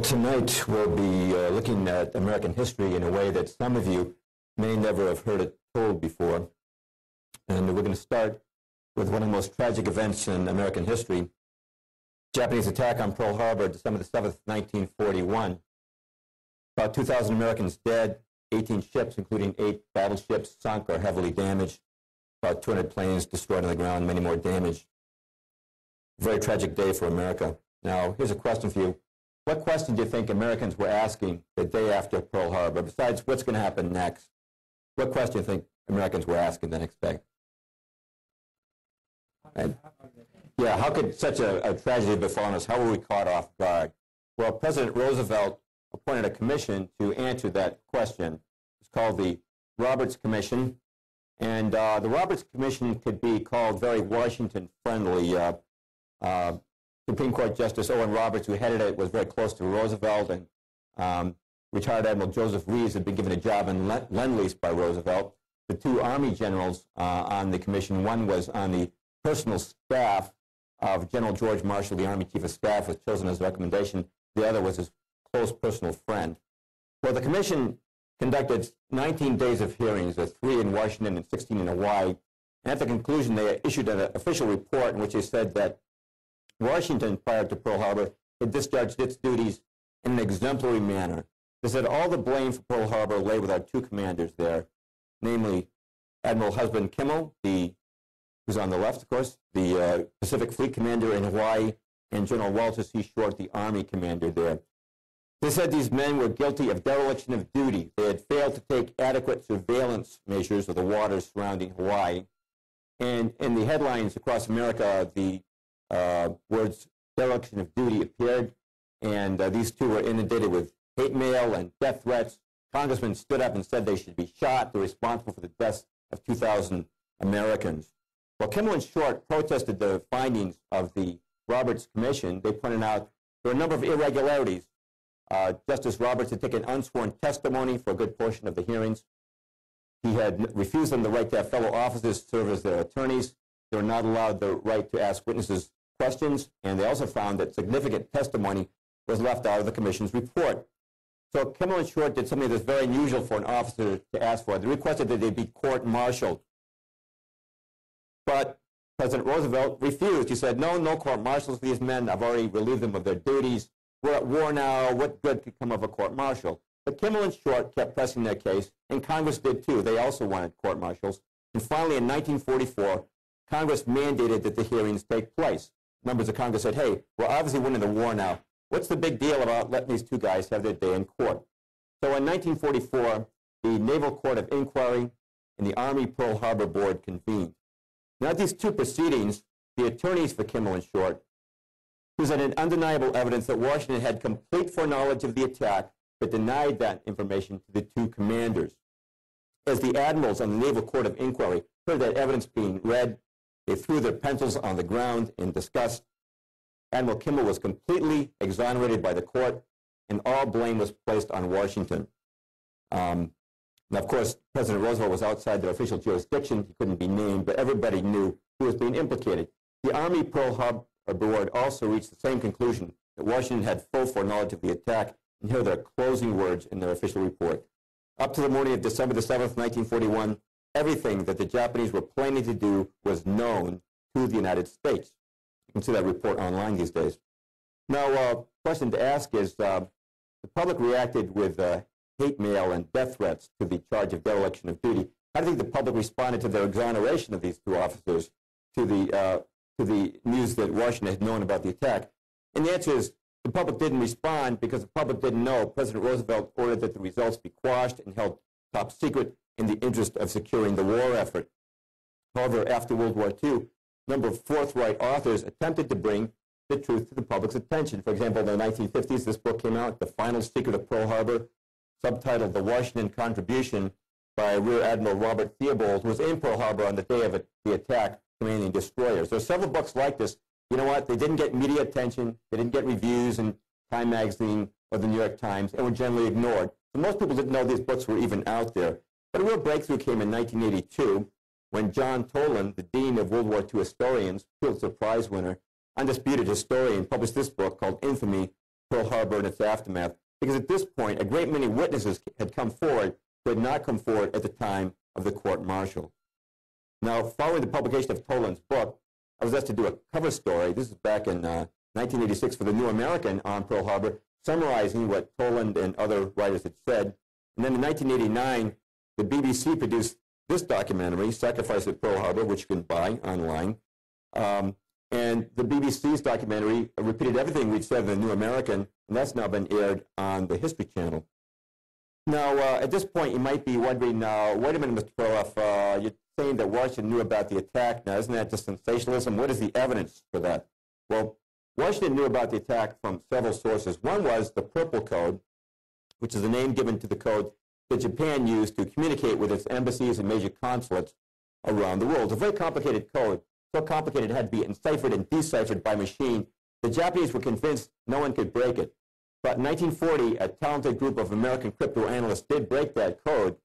Tonight we'll be looking at American history in a way that some of you may never have heard it told before. And we're going to start with one of the most tragic events in American history, Japanese attack on Pearl Harbor, December the 7th, 1941. About 2,000 Americans dead, 18 ships, including 8 battleships, sunk or heavily damaged, about 200 planes destroyed on the ground, many more damaged. Very tragic day for America. Now, here's a question for you. What question do you think Americans were asking the day after Pearl Harbor, besides what's going to happen next? What question do you think Americans were asking the next day? And, yeah, how could such a tragedy befall us? How were we caught off guard? Well, President Roosevelt appointed a commission to answer that question. It's called the Roberts Commission. And the Roberts Commission could be called very Washington-friendly. Supreme Court Justice Owen Roberts, who headed it, was very close to Roosevelt, and retired Admiral Joseph Reeves had been given a job in Lend-Lease by Roosevelt. The 2 Army generals on the commission, one was on the personal staff of General George Marshall, the Army Chief of Staff, was chosen as a recommendation. The other was his close personal friend. Well, the commission conducted 19 days of hearings, 3 in Washington and 16 in Hawaii. And at the conclusion, they issued an official report in which they said that Washington, prior to Pearl Harbor, had discharged its duties in an exemplary manner. They said all the blame for Pearl Harbor lay with our 2 commanders there, namely Admiral Husband Kimmel, who's on the left, of course, the Pacific Fleet commander in Hawaii, and General Walter C. Short, the Army commander there. They said these men were guilty of dereliction of duty. They had failed to take adequate surveillance measures of the waters surrounding Hawaii. And in the headlines across America, the words dereliction of duty appeared, and these 2 were inundated with hate mail and death threats. Congressmen stood up and said they should be shot. They're responsible for the deaths of 2,000 Americans. Well, Kimmel and Short protested the findings of the Roberts Commission. They pointed out there were a number of irregularities. Justice Roberts had taken unsworn testimony for a good portion of the hearings. He had refused them the right to have fellow officers serve as their attorneys. They were not allowed the right to ask witnesses questions, and they also found that significant testimony was left out of the commission's report. So Kimmel and Short did something that's very unusual for an officer to ask for. They requested that they be court-martialed. But President Roosevelt refused. He said, no court-martials for these men. I've already relieved them of their duties. We're at war now. What good could come of a court-martial? But Kimmel and Short kept pressing their case, and Congress did too. They also wanted court-martials. And finally, in 1944, Congress mandated that the hearings take place. Members of Congress said, hey, we're obviously winning the war now. What's the big deal about letting these 2 guys have their day in court? So in 1944, the Naval Court of Inquiry and the Army Pearl Harbor Board convened. Now, at these 2 proceedings, the attorneys for Kimmel and Short presented undeniable evidence that Washington had complete foreknowledge of the attack, but denied that information to the 2 commanders. As the admirals on the Naval Court of Inquiry heard that evidence being read, they threw their pencils on the ground in disgust. Admiral Kimmel was completely exonerated by the court, and all blame was placed on Washington. Now, of course, President Roosevelt was outside their official jurisdiction. He couldn't be named, but everybody knew who was being implicated. The Army Pearl Harbor Board also reached the same conclusion, that Washington had full foreknowledge of the attack, and here are their closing words in their official report. Up to the morning of December the 7th, 1941, everything that the Japanese were planning to do was known to the United States. You can see that report online these days. Now, question to ask is, the public reacted with hate mail and death threats to the charge of dereliction of duty. How do you think the public responded to their exoneration of these 2 officers, to the news that Washington had known about the attack? And the answer is, the public didn't respond because the public didn't know. President Roosevelt ordered that the results be quashed and held top secret in the interest of securing the war effort. However, after World War II, a number of forthright authors attempted to bring the truth to the public's attention. For example, in the 1950s, this book came out, The Final Secret of Pearl Harbor, subtitled The Washington Contribution by Rear Admiral Robert Theobald, who was in Pearl Harbor on the day of the attack, commanding destroyers. There are several books like this. You know what? They didn't get media attention. They didn't get reviews in Time Magazine or the New York Times, and were generally ignored. So most people didn't know these books were even out there. But a real breakthrough came in 1982 when John Toland, the Dean of World War II Historians, Pulitzer Prize winner, undisputed historian, published this book called Infamy, Pearl Harbor and its aftermath, because at this point, a great many witnesses had come forward who had not come forward at the time of the court-martial. Now, following the publication of Toland's book, I was asked to do a cover story. This is back in 1986 for the New American on Pearl Harbor, summarizing what Toland and other writers had said. And then in 1989, the BBC produced this documentary, Sacrifice at Pearl Harbor, which you can buy online. And the BBC's documentary repeated everything we'd said in the New American, and that's now been aired on the History Channel. Now, at this point, you might be wondering, wait a minute, Mr. Perloff, you're saying that Washington knew about the attack. Now, isn't that just sensationalism? What is the evidence for that? Well, Washington knew about the attack from several sources. One was the Purple Code, which is the name given to the code that Japan used to communicate with its embassies and major consulates around the world. It's a very complicated code, so complicated it had to be enciphered and deciphered by machine. The Japanese were convinced no one could break it. But in 1940, a talented group of American crypto-analysts did break that code.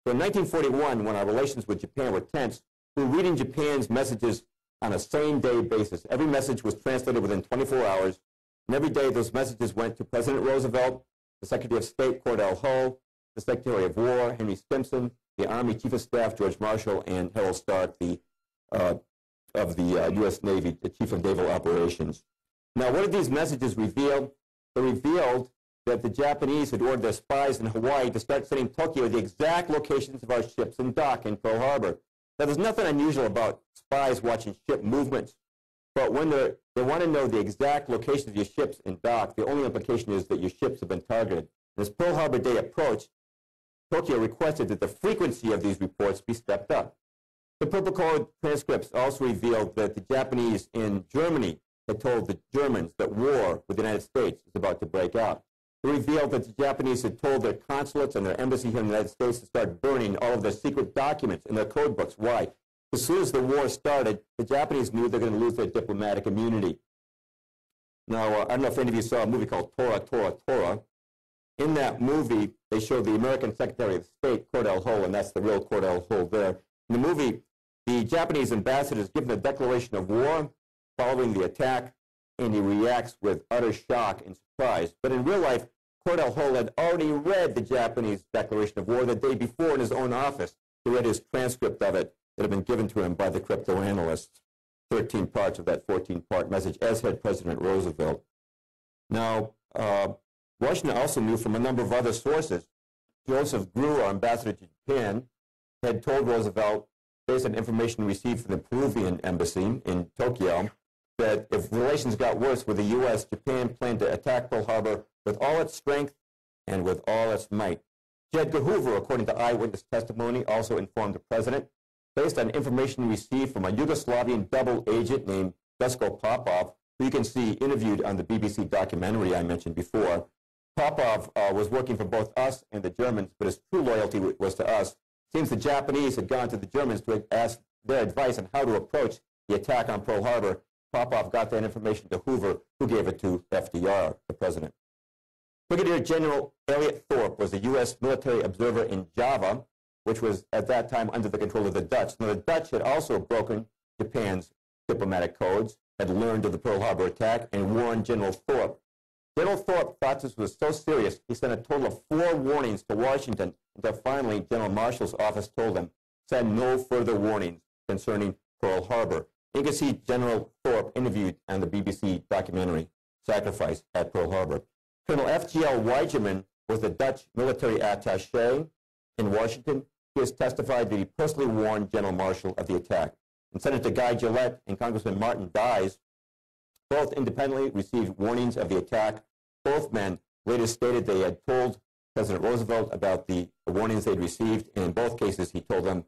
So in 1941, when our relations with Japan were tense, we were reading Japan's messages on a same-day basis. Every message was translated within 24 hours, and every day those messages went to President Roosevelt, the Secretary of State, Cordell Hull, the Secretary of War, Henry Stimson, the Army Chief of Staff, George Marshall, and Harold Stark, of the U.S. Navy, the Chief of Naval Operations. Now, what did these messages reveal? They revealed that the Japanese had ordered their spies in Hawaii to start sending Tokyo the exact locations of our ships in dock in Pearl Harbor. Now, there's nothing unusual about spies watching ship movements, but when they want to know the exact locations of your ships in dock, the only implication is that your ships have been targeted. As Pearl Harbor Day approached, Tokyo requested that the frequency of these reports be stepped up. The Purple Code transcripts also revealed that the Japanese in Germany had told the Germans that war with the United States is about to break out. It revealed that the Japanese had told their consulates and their embassy here in the United States to start burning all of their secret documents in their code books. Why? As soon as the war started, the Japanese knew they're going to lose their diplomatic immunity. Now, I don't know if any of you saw a movie called Tora, Tora, Tora. In that movie, they showed the American Secretary of State, Cordell Hull, and that's the real Cordell Hull there. In the movie, the Japanese ambassador is given a declaration of war following the attack, and he reacts with utter shock and surprise. But in real life, Cordell Hull had already read the Japanese declaration of war the day before in his own office. He read his transcript of it that had been given to him by the crypto-analysts, 13 parts of that 14-part message, as had President Roosevelt. Now, Washington also knew from a number of other sources. Joseph Grew, our ambassador to Japan, had told Roosevelt, based on information received from the Peruvian embassy in Tokyo, that if relations got worse with the U.S., Japan planned to attack Pearl Harbor with all its strength and with all its might. J. Edgar Hoover, according to eyewitness testimony, also informed the president, based on information received from a Yugoslavian double agent named Dusko Popov, who you can see interviewed on the BBC documentary I mentioned before. Popov was working for both us and the Germans, but his true loyalty was to us. It seems the Japanese had gone to the Germans to ask their advice on how to approach the attack on Pearl Harbor. Popov got that information to Hoover, who gave it to FDR, the president. Brigadier General Elliot Thorpe was a U.S. military observer in Java, which was at that time under the control of the Dutch. Now, the Dutch had also broken Japan's diplomatic codes, had learned of the Pearl Harbor attack, and warned General Thorpe. General Thorpe thought this was so serious, he sent a total of 4 warnings to Washington, until finally General Marshall's office told him, send no further warnings concerning Pearl Harbor. You can see General Thorpe interviewed on the BBC documentary, Sacrifice at Pearl Harbor. Colonel F.G.L. Weigeman was the Dutch military attaché in Washington. He has testified that he personally warned General Marshall of the attack. And Senator Guy Gillette and Congressman Martin Dies both independently received warnings of the attack. Both men later stated they had told President Roosevelt about the warnings they'd received, and in both cases he told them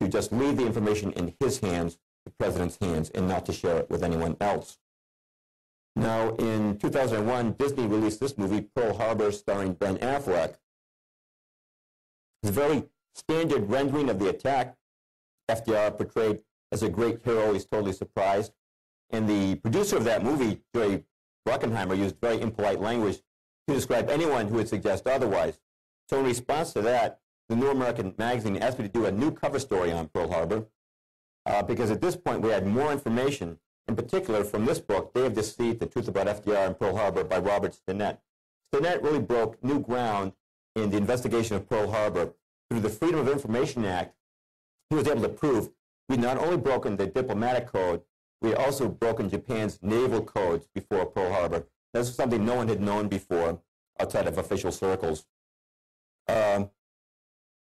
to just leave the information in his hands, the president's hands, and not to share it with anyone else. Now, in 2001, Disney released this movie, Pearl Harbor, starring Ben Affleck. It's a very standard rendering of the attack. FDR portrayed as a great hero. He's totally surprised. And the producer of that movie, Jerry Bruckheimer, used very impolite language to describe anyone who would suggest otherwise. So in response to that, the New American magazine asked me to do a new cover story on Pearl Harbor because at this point we had more information in particular from this book, Day of Deceit, The Truth About FDR and Pearl Harbor by Robert Stinnett. Stinnett really broke new ground in the investigation of Pearl Harbor. Through the Freedom of Information Act, he was able to prove we'd not only broken the diplomatic code, we had also broken Japan's naval codes before Pearl Harbor. This is something no one had known before outside of official circles.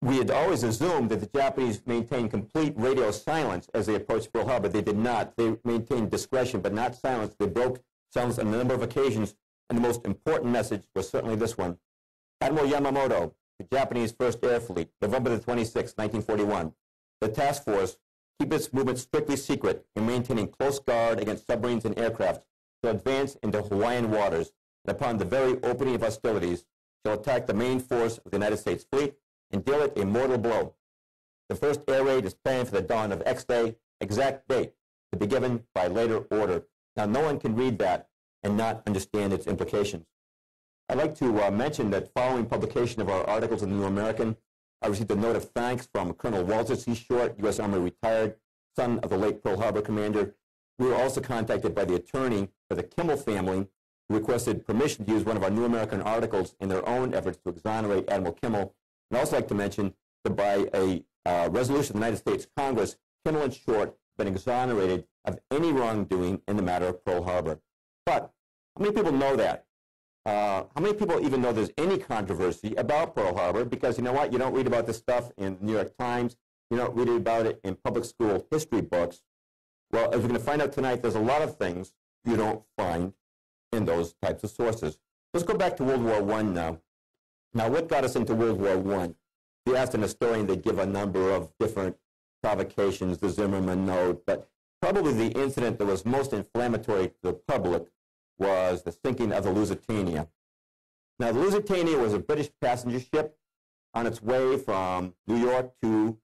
We had always assumed that the Japanese maintained complete radio silence as they approached Pearl Harbor. They did not. They maintained discretion, but not silence. They broke silence on a number of occasions, and the most important message was certainly this one. Admiral Yamamoto, the Japanese First Air Fleet, November the 26th, 1941. The task force keep its movements strictly secret in maintaining close guard against submarines and aircraft shall advance into Hawaiian waters, and upon the very opening of hostilities shall attack the main force of the United States fleet and deal it a mortal blow. The first air raid is planned for the dawn of X Day, exact date to be given by later order. Now, no one can read that and not understand its implications. I'd like to mention that following publication of our articles in the New American, I received a note of thanks from Colonel Walter C. Short, U.S. Army retired, son of the late Pearl Harbor commander. We were also contacted by the attorney for the Kimmel family, who requested permission to use one of our New American articles in their own efforts to exonerate Admiral Kimmel. I'd also like to mention that by a resolution of the United States Congress, Kimmel and Short have been exonerated of any wrongdoing in the matter of Pearl Harbor. But how many people know that? How many people even know there's any controversy about Pearl Harbor? Because you know what? You don't read about this stuff in the New York Times. You don't read about it in public school history books. Well, as we're going to find out tonight, there's a lot of things you don't find in those types of sources. Let's go back to World War I now. Now, what got us into World War I? If you asked an historian, they'd give a number of different provocations, the Zimmerman note, but probably the incident that was most inflammatory to the public was the sinking of the Lusitania. Now, the Lusitania was a British passenger ship on its way from New York to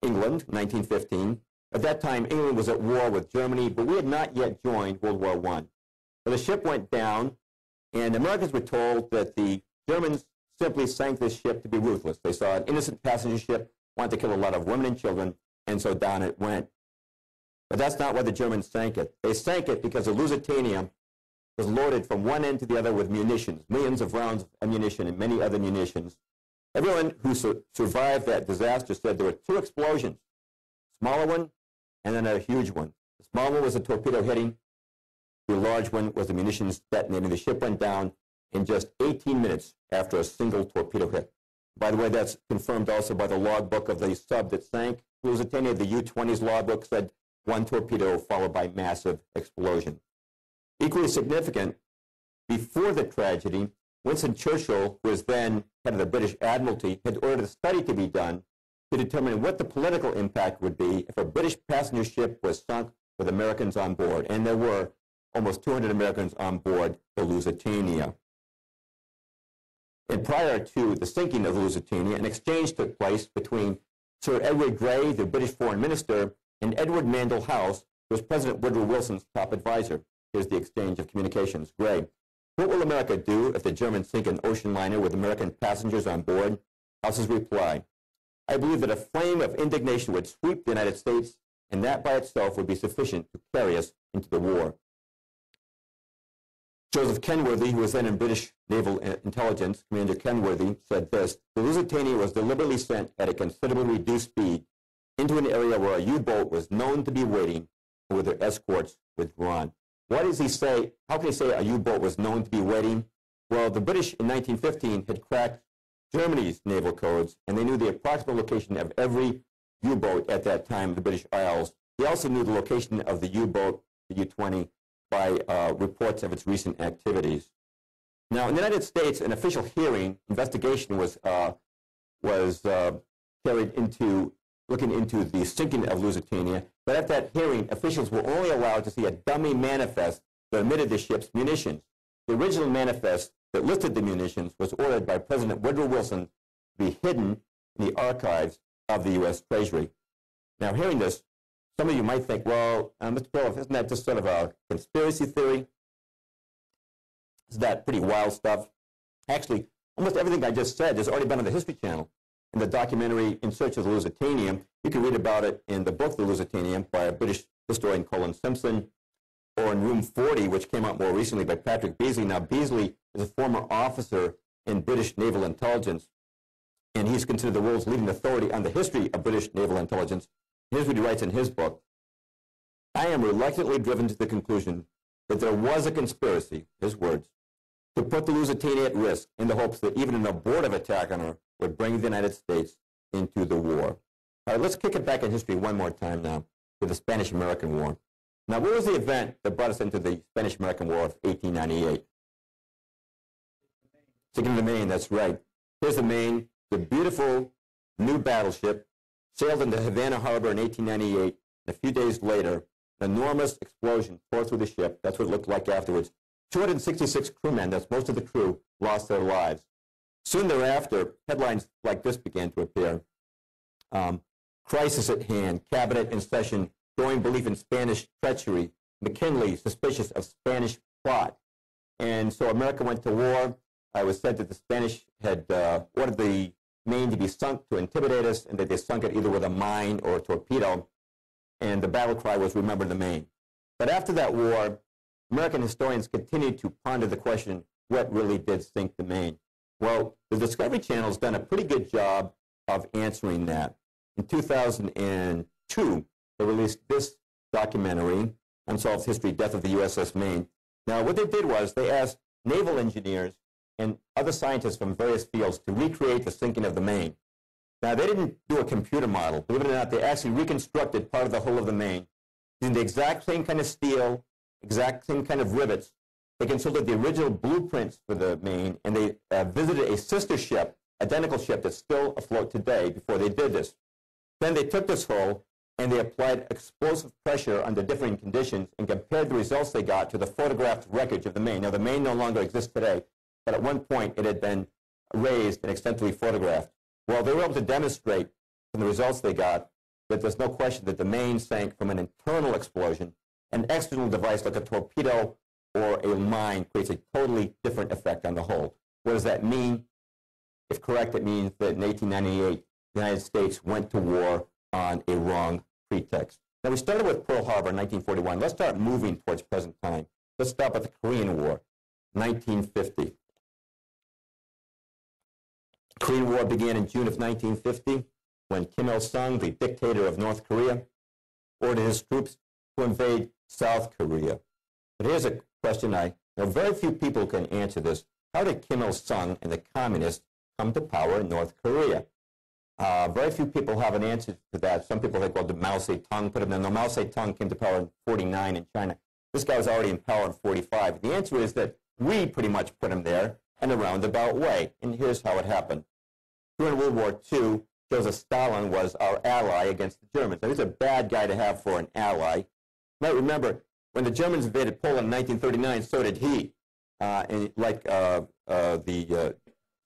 England, 1915. At that time, England was at war with Germany, but we had not yet joined World War I. So the ship went down, and Americans were told that the Germans simply sank this ship to be ruthless. They saw an innocent passenger ship, wanted to kill a lot of women and children, and so down it went. But that's not why the Germans sank it. They sank it because the Lusitania was loaded from one end to the other with munitions, millions of rounds of ammunition and many other munitions. Everyone who survived that disaster said there were two explosions, a smaller one and then a huge one. The small one was a torpedo hitting. The large one was the munitions detonating. The ship went down in just 18 minutes after a single torpedo hit. By the way, that's confirmed also by the logbook of the sub that sank Lusitania. The U-20's logbook said one torpedo followed by massive explosion. Equally significant, before the tragedy, Winston Churchill, who was then head of the British Admiralty, had ordered a study to be done to determine what the political impact would be if a British passenger ship was sunk with Americans on board. And there were almost 200 Americans on board the Lusitania. And prior to the sinking of the Lusitania, an exchange took place between Sir Edward Grey, the British foreign minister, and Edward Mandell House, who was President Woodrow Wilson's top advisor. Here's the exchange of communications. Grey: what will America do if the Germans sink an ocean liner with American passengers on board? House's reply: I believe that a flame of indignation would sweep the United States, and that by itself would be sufficient to carry us into the war. Joseph Kenworthy, who was then in British Naval Intelligence, Commander Kenworthy, said this: the Lusitania was deliberately sent at a considerably reduced speed into an area where a U-boat was known to be waiting with their escorts withdrawn. What does he say? How can he say a U-boat was known to be waiting? Well, the British in 1915 had cracked Germany's naval codes, and they knew the approximate location of every U-boat at that time in the British Isles. They also knew the location of the U-boat, the U-20, by reports of its recent activities. Now, in the United States, an official hearing, investigation was carried into looking into the sinking of Lusitania. But at that hearing, officials were only allowed to see a dummy manifest that omitted the ship's munitions. The original manifest that listed the munitions was ordered by President Woodrow Wilson to be hidden in the archives of the U.S. Treasury. Now, hearing this, some of you might think, well, Mr. Perloff, isn't that just sort of a conspiracy theory? Is that pretty wild stuff? Actually, almost everything I just said has already been on the History Channel. In the documentary In Search of the Lusitania, you can read about it in the book The Lusitania by a British historian, Colin Simpson. or in Room 40, which came out more recently by Patrick Beasley. Now, Beasley is a former officer in British naval intelligence, and he's considered the world's leading authority on the history of British naval intelligence. Here's what he writes in his book. I am reluctantly driven to the conclusion that there was a conspiracy, his words, to put the Lusitania at risk in the hopes that even an abortive attack on her would bring the United States into the war. All right, let's kick it back in history one more time now to the Spanish-American War. Now, what was the event that brought us into the Spanish-American War of 1898? Sinking of the Maine, that's right. Here's the Maine, the beautiful new battleship, sailed into Havana Harbor in 1898, and a few days later, an enormous explosion tore through the ship. That's what it looked like afterwards. 266 crewmen, that's most of the crew, lost their lives. Soon thereafter, headlines like this began to appear. Crisis at hand, cabinet in session, growing belief in Spanish treachery, McKinley suspicious of Spanish plot. And so America went to war. It was said that the Spanish had ordered the Maine to be sunk to intimidate us, and that they sunk it either with a mine or a torpedo. And the battle cry was, remember the Maine. But after that war, American historians continued to ponder the question, what really did sink the Maine? Well, the Discovery Channel has done a pretty good job of answering that. In 2002, they released this documentary, Unsolved History, Death of the USS Maine. Now, what they did was they asked naval engineers and other scientists from various fields to recreate the sinking of the Maine. Now, they didn't do a computer model. Believe it or not, they actually reconstructed part of the hull of the Maine using the exact same kind of steel, exact same kind of rivets. They consulted the original blueprints for the Maine, and they visited a sister ship, identical ship that's still afloat today before they did this. Then they took this hull and they applied explosive pressure under differing conditions and compared the results they got to the photographed wreckage of the Maine. Now, the Maine no longer exists today, but at one point it had been raised and extensively photographed. Well, they were able to demonstrate from the results they got that there's no question that the Maine sank from an internal explosion. An external device like a torpedo or a mine creates a totally different effect on the hull. What does that mean? If correct, it means that in 1898, the United States went to war on a wrong pretext. Now, we started with Pearl Harbor in 1941. Let's start moving towards present time. Let's start with the Korean War, 1950. The Korean War began in June of 1950 when Kim Il-sung, the dictator of North Korea, ordered his troops to invade South Korea. But here's a question very few people can answer this. How did Kim Il-sung and the communists come to power in North Korea? Very few people have an answer to that. Some people think, well, did Mao Zedong put him there? No, Mao Zedong came to power in 49 in China. This guy was already in power in 45. The answer is that we pretty much put him there in a roundabout way. And here's how it happened. During World War II, Joseph Stalin was our ally against the Germans. Now, he's a bad guy to have for an ally. You might remember, when the Germans invaded Poland in 1939, so did he. And like the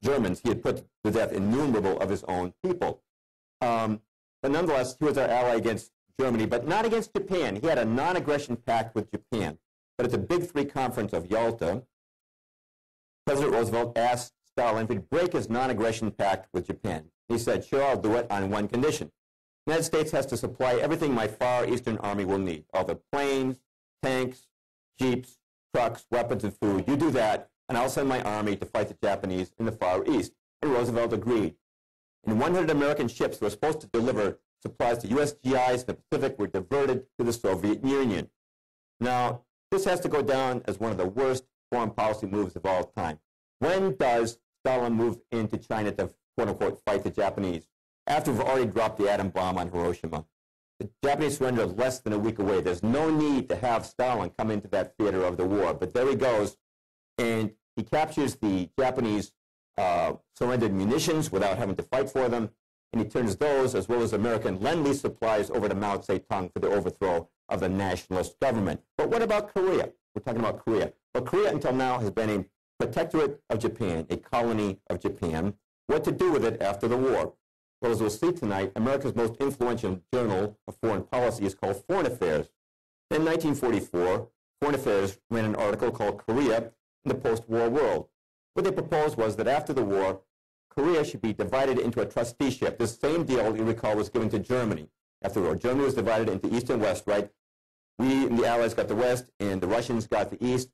Germans, he had put to death innumerable of his own people. But nonetheless, he was our ally against Germany, but not against Japan. He had a non-aggression pact with Japan. But at the Big Three Conference of Yalta, President Roosevelt asked Stalin if he'd break his non-aggression pact with Japan. He said, sure, I'll do it on one condition. The United States has to supply everything my Far Eastern Army will need. All the planes, tanks, jeeps, trucks, weapons, and food. You do that, and I'll send my army to fight the Japanese in the Far East. And Roosevelt agreed. And 100 American ships that were supposed to deliver supplies to U.S. GIs in the Pacific were diverted to the Soviet Union. Now, this has to go down as one of the worst foreign policy moves of all time. When does Stalin move into China to, quote-unquote, fight the Japanese? After we've already dropped the atom bomb on Hiroshima. The Japanese surrender is less than a week away. There's no need to have Stalin come into that theater of the war. But there he goes, and he captures the Japanese surrendered munitions without having to fight for them, and he turns those, as well as American Lend-Lease supplies, over to Mao Zedong for the overthrow of the nationalist government. But what about Korea? We're talking about Korea. Well, Korea until now has been a protectorate of Japan, a colony of Japan. What to do with it after the war? Well, as we'll see tonight, America's most influential journal of foreign policy is called Foreign Affairs. In 1944, Foreign Affairs ran an article called Korea in the Post-War World. What they proposed was that after the war, Korea should be divided into a trusteeship. This same deal, you recall, was given to Germany after the war. Germany was divided into East and West, right? We and the Allies got the West, and the Russians got the East.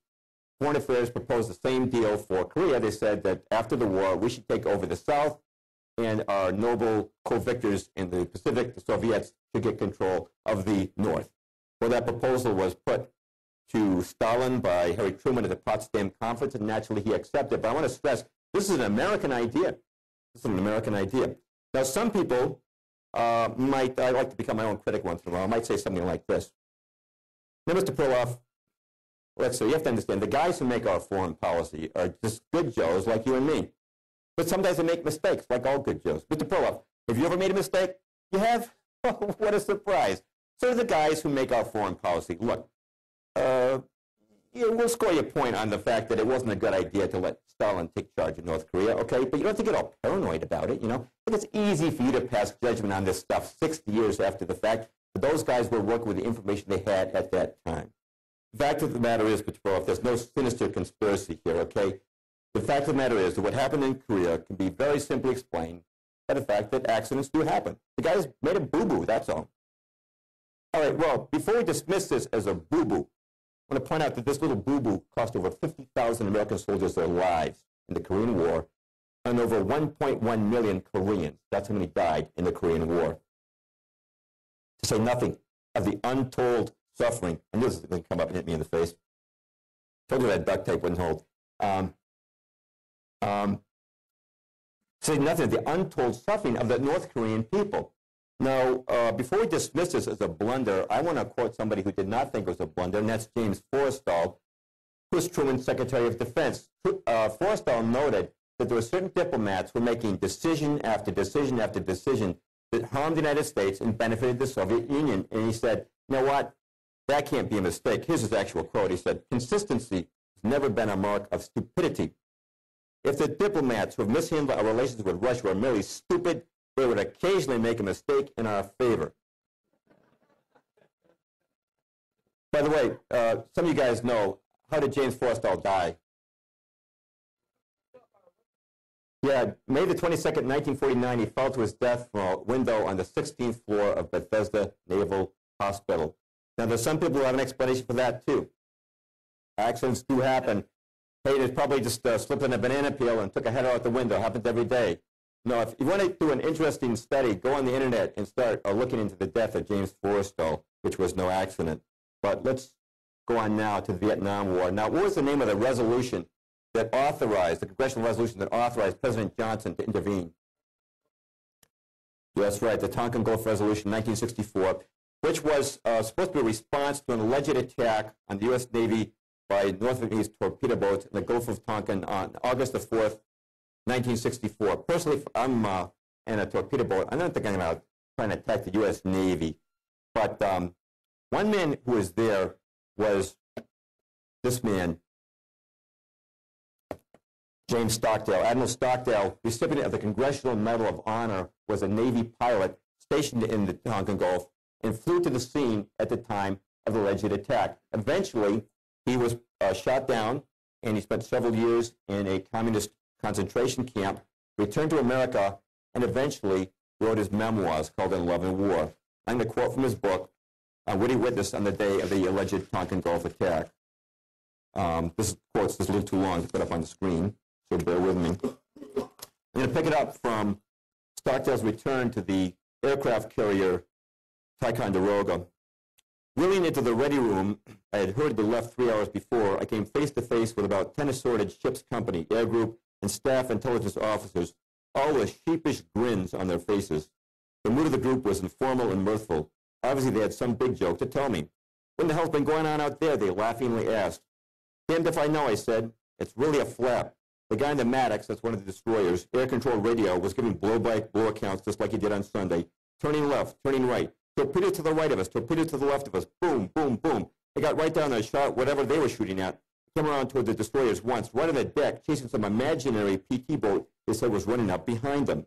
Foreign Affairs proposed the same deal for Korea. They said that after the war, we should take over the South, and our noble co-victors in the Pacific, the Soviets, should get control of the North. Well, that proposal was put to Stalin by Harry Truman at the Potsdam Conference, and naturally he accepted. But I want to stress, this is an American idea. This is an American idea. Now, some people I like to become my own critic once in a while, might say something like this. Now, Mr. Perloff, let's say, you have to understand, the guys who make our foreign policy are just good Joes like you and me. But sometimes they make mistakes, like all good Joes. Mr. Perloff, have you ever made a mistake? You have? Oh, what a surprise. So do the guys who make our foreign policy. Look, we'll score you a point on the fact that it wasn't a good idea to let Stalin take charge of North Korea, okay? But you don't have to get all paranoid about it, you know? I think it's easy for you to pass judgment on this stuff 60 years after the fact. But those guys were working with the information they had at that time. The fact of the matter is, Mr. Perloff, there's no sinister conspiracy here, okay? The fact of the matter is that what happened in Korea can be very simply explained by the fact that accidents do happen. The guys made a boo-boo, that's all. All right, well, before we dismiss this as a boo-boo, I want to point out that this little boo-boo cost over 50,000 American soldiers their lives in the Korean War, and over 1.1 million Koreans. That's how many died in the Korean War. To say nothing of the untold suffering, and this is going to come up and hit me in the face. Told you that duct tape wouldn't hold. Say nothing of the untold suffering of the North Korean people. Now, before we dismiss this as a blunder, I want to quote somebody who did not think it was a blunder, and that's James Forrestal, who was Truman's Secretary of Defense. Forrestal noted that there were certain diplomats who were making decision after decision after decision that harmed the United States and benefited the Soviet Union. And he said, you know what? That can't be a mistake. Here's his actual quote. He said, consistency has never been a mark of stupidity. If the diplomats who have mishandled our relations with Russia were merely stupid, they would occasionally make a mistake in our favor. By the way, some of you guys know, how did James Forrestal die? Yeah, May the 22nd, 1949, he fell to his death from a window on the 16th floor of Bethesda Naval Hospital. Now, there's some people who have an explanation for that, too. Accidents do happen. Hey, they probably just slipped on a banana peel and took a header out the window. Happens every day. No, if you want to do an interesting study, go on the internet and start looking into the death of James Forrestal, which was no accident. But let's go on now to the Vietnam War. Now, what was the name of the resolution that authorized, the congressional resolution that authorized President Johnson to intervene? That's right, the Tonkin Gulf Resolution, 1964, which was supposed to be a response to an alleged attack on the U.S. Navy by North Vietnamese torpedo boats in the Gulf of Tonkin on August the 4th, 1964. Personally, I'm in a torpedo boat. I don't think I'm trying to attack the U.S. Navy. But one man who was there was this man, James Stockdale. Admiral Stockdale, recipient of the Congressional Medal of Honor, was a Navy pilot stationed in the Tonkin Gulf and flew to the scene at the time of the alleged attack. Eventually, he was shot down, and he spent several years in a communist concentration camp, returned to America, and eventually wrote his memoirs called In Love and War. I'm going to quote from his book, What He Witnessed on the Day of the Alleged Tonkin Gulf Attack. This quote's just a little too long to put up on the screen, so bear with me. I'm going to pick it up from Stockdale's return to the aircraft carrier Ticonderoga. Wheeling into the ready room, I had hurriedly left 3 hours before. I came face to face with about 10 assorted ship's company, air group, and staff intelligence officers, all with sheepish grins on their faces. The mood of the group was informal and mirthful. Obviously, they had some big joke to tell me. What the hell's been going on out there? They laughingly asked. Damned if I know, I said. It's really a flap. The guy in the Maddox, that's one of the destroyers, air control radio, was giving blow-by-blow accounts just like he did on Sunday. Turning left, turning right. Torpedo to the right of us, torpedo to the left of us. Boom, boom, boom. They got right down there, shot whatever they were shooting at. Came around toward the destroyers once, right on the deck, chasing some imaginary PT boat they said was running up behind them.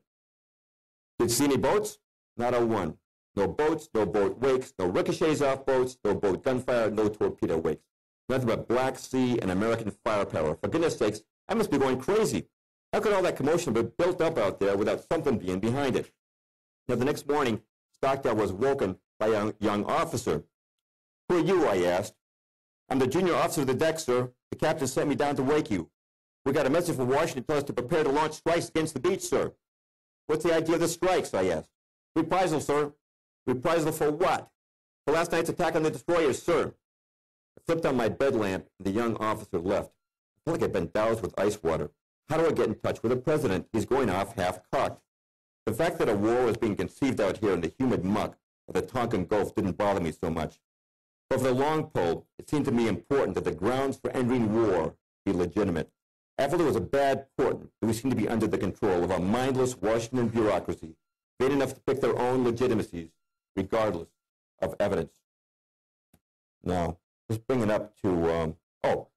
Did you see any boats? Not a one. No boats, no boat wakes, no ricochets off boats, no boat gunfire, no torpedo wakes. Nothing but Black Sea and American firepower. For goodness sakes, I must be going crazy. How could all that commotion be built up out there without something being behind it? Now, the next morning, Stockdale was woken by a young officer. Who are you, I asked. I'm the junior officer of the deck, sir. The captain sent me down to wake you. We got a message from Washington telling us to prepare to launch strikes against the beach, sir. What's the idea of the strikes, I asked. Reprisal, sir. Reprisal for what? For last night's attack on the destroyers, sir. I flipped on my bed lamp, and the young officer left. I felt like I'd been doused with ice water. How do I get in touch with the president? He's going off half-cocked. The fact that a war was being conceived out here in the humid muck of the Tonkin Gulf didn't bother me so much. But for the long pole, it seemed to me important that the grounds for ending war be legitimate. After there was a bad port, we seemed to be under the control of a mindless Washington bureaucracy, vain enough to pick their own legitimacies, regardless of evidence. Now, just bring it up to,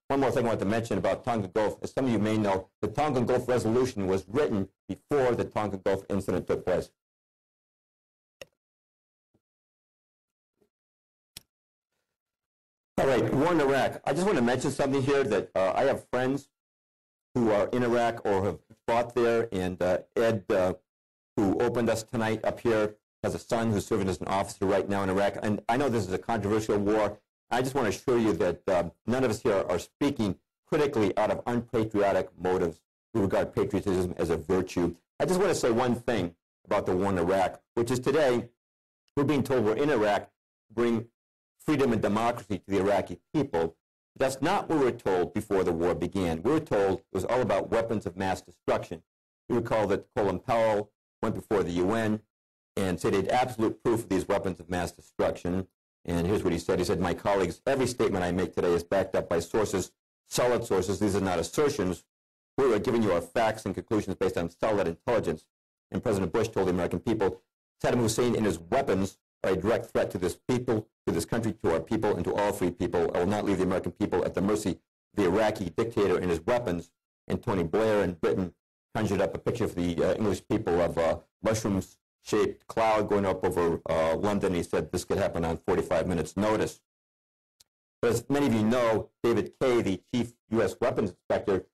one more thing I want to mention about Tonkin Gulf. As some of you may know, the Tonkin Gulf Resolution was written before the Tonkin Gulf incident took place. All right, war in Iraq. I just want to mention something here that I have friends who are in Iraq or have fought there, and Ed, who opened us tonight up here, has a son who's serving as an officer right now in Iraq. And I know this is a controversial war. I just want to assure you that none of us here are speaking critically out of unpatriotic motives. We regard patriotism as a virtue. I just want to say one thing about the war in Iraq, which is today we're being told we're in Iraq to bring freedom and democracy to the Iraqi people. That's not what we were told before the war began. We were told it was all about weapons of mass destruction. You recall that Colin Powell went before the UN and said he had absolute proof of these weapons of mass destruction. And here's what he said. He said, my colleagues, every statement I make today is backed up by sources, solid sources. These are not assertions. We are giving you our facts and conclusions based on solid intelligence. And President Bush told the American people, Saddam Hussein and his weapons are a direct threat to this people, to this country, to our people, and to all free people. I will not leave the American people at the mercy of the Iraqi dictator and his weapons. And Tony Blair in Britain conjured up a picture for the English people of a mushroom-shaped cloud going up over London. He said this could happen on 45 minutes' notice. But as many of you know, David Kay, the chief U.S. weapons inspector,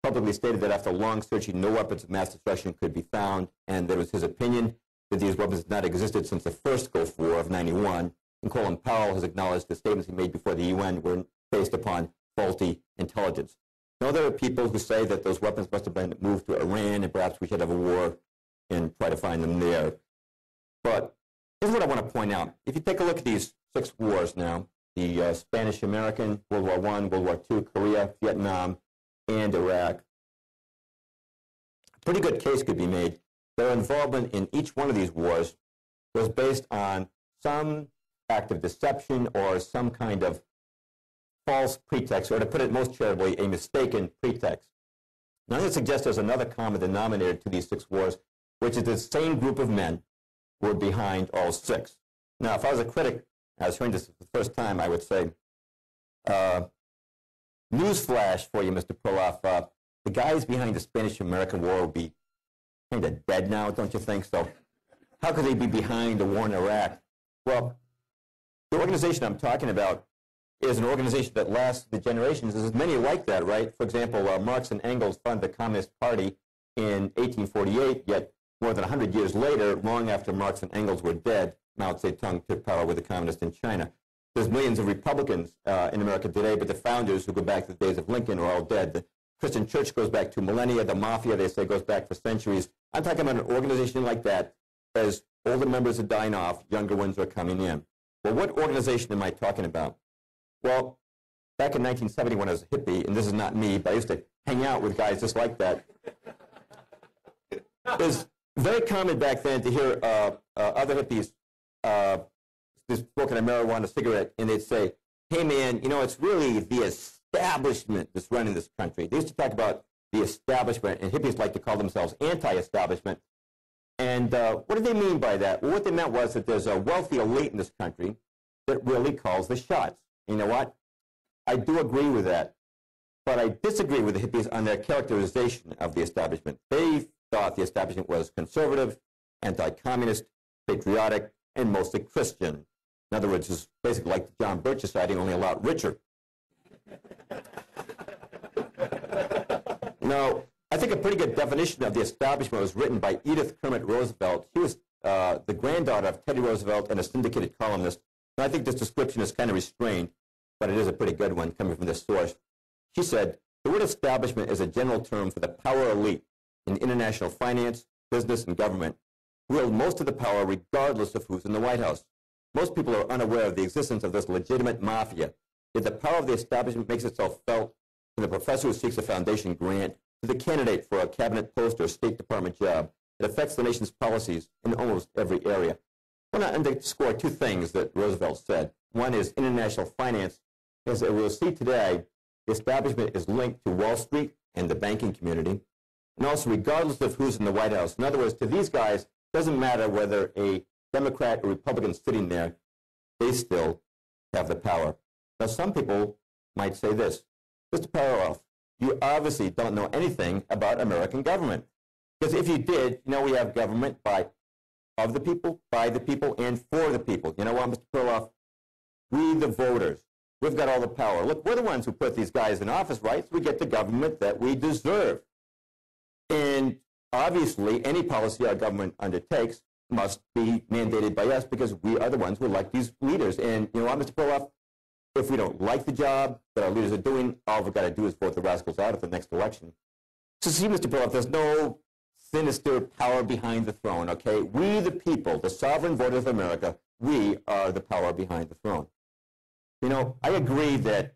publicly stated that after long searching, no weapons of mass destruction could be found, and that was his opinion that these weapons had not existed since the first Gulf War of '91. And Colin Powell has acknowledged the statements he made before the UN were based upon faulty intelligence. Now, there are people who say that those weapons must have been moved to Iran, and perhaps we should have a war and try to find them there. But here's what I want to point out. If you take a look at these 6 wars now, the Spanish-American, World War I, World War II, Korea, Vietnam, and Iraq, a pretty good case could be made. Their involvement in each one of these wars was based on some act of deception or some kind of false pretext, or to put it most charitably, a mistaken pretext. Now, I'm going to suggest there's another common denominator to these 6 wars, which is the same group of men who were behind all 6. Now, if I was a critic, I was hearing this for the first time, I would say, newsflash for you, Mr. Perloff, the guys behind the Spanish-American War would be kind of dead now, don't you think? So how could they be behind the war in Iraq? Well, the organization I'm talking about is an organization that lasts the generations. There's many like that, right? For example, Marx and Engels funded the Communist Party in 1848, yet more than 100 years later, long after Marx and Engels were dead, Mao Zedong took power with the communists in China. There's millions of Republicans in America today, but the founders who go back to the days of Lincoln are all dead. The Christian church goes back to millennia. The mafia, they say, goes back for centuries. I'm talking about an organization like that. As older members are dying off, younger ones are coming in. Well, what organization am I talking about? Well, back in 1970 when I was a hippie, and this is not me, but I used to hang out with guys just like that. It was very common back then to hear other hippies just smoking a marijuana cigarette, and they'd say, hey, man, you know, it's really the establishment that's running this country. They used to talk about the establishment, and hippies like to call themselves anti-establishment. And what did they mean by that? Well, what they meant was that there's a wealthy elite in this country that really calls the shots. You know what? I do agree with that. But I disagree with the hippies on their characterization of the establishment. They thought the establishment was conservative, anti-communist, patriotic, and mostly Christian. In other words, it's basically like the John Birch Society, only a lot richer. Now, I think a pretty good definition of the establishment was written by Edith Kermit Roosevelt. She was the granddaughter of Teddy Roosevelt and a syndicated columnist. And I think this description is kind of restrained, but it is a pretty good one coming from this source. She said, the word establishment is a general term for the power elite in international finance, business, and government, who wield most of the power regardless of who's in the White House. Most people are unaware of the existence of this legitimate mafia, yet the power of the establishment makes itself felt from the professor who seeks a foundation grant to the candidate for a cabinet post or a State Department job. It affects the nation's policies in almost every area. I want to underscore two things that Roosevelt said. One is international finance. As we'll see today, the establishment is linked to Wall Street and the banking community, and also regardless of who's in the White House. In other words, to these guys, it doesn't matter whether a Democrat or Republican is sitting there, they still have the power. Now, some people might say this, Mr. Perloff, you obviously don't know anything about American government. Because if you did, you know we have government of the people, by the people, and for the people. You know what, Mr. Perloff? We, the voters, we've got all the power. Look, we're the ones who put these guys in office, right? So we get the government that we deserve. And obviously, any policy our government undertakes must be mandated by us because we are the ones who elect these leaders. And you know what, Mr. Perloff? If we don't like the job that our leaders are doing, all we've got to do is vote the rascals out at the next election. So see, Mr. Perloff, there's no sinister power behind the throne, okay? We, the people, the sovereign voters of America, we are the power behind the throne. You know, I agree that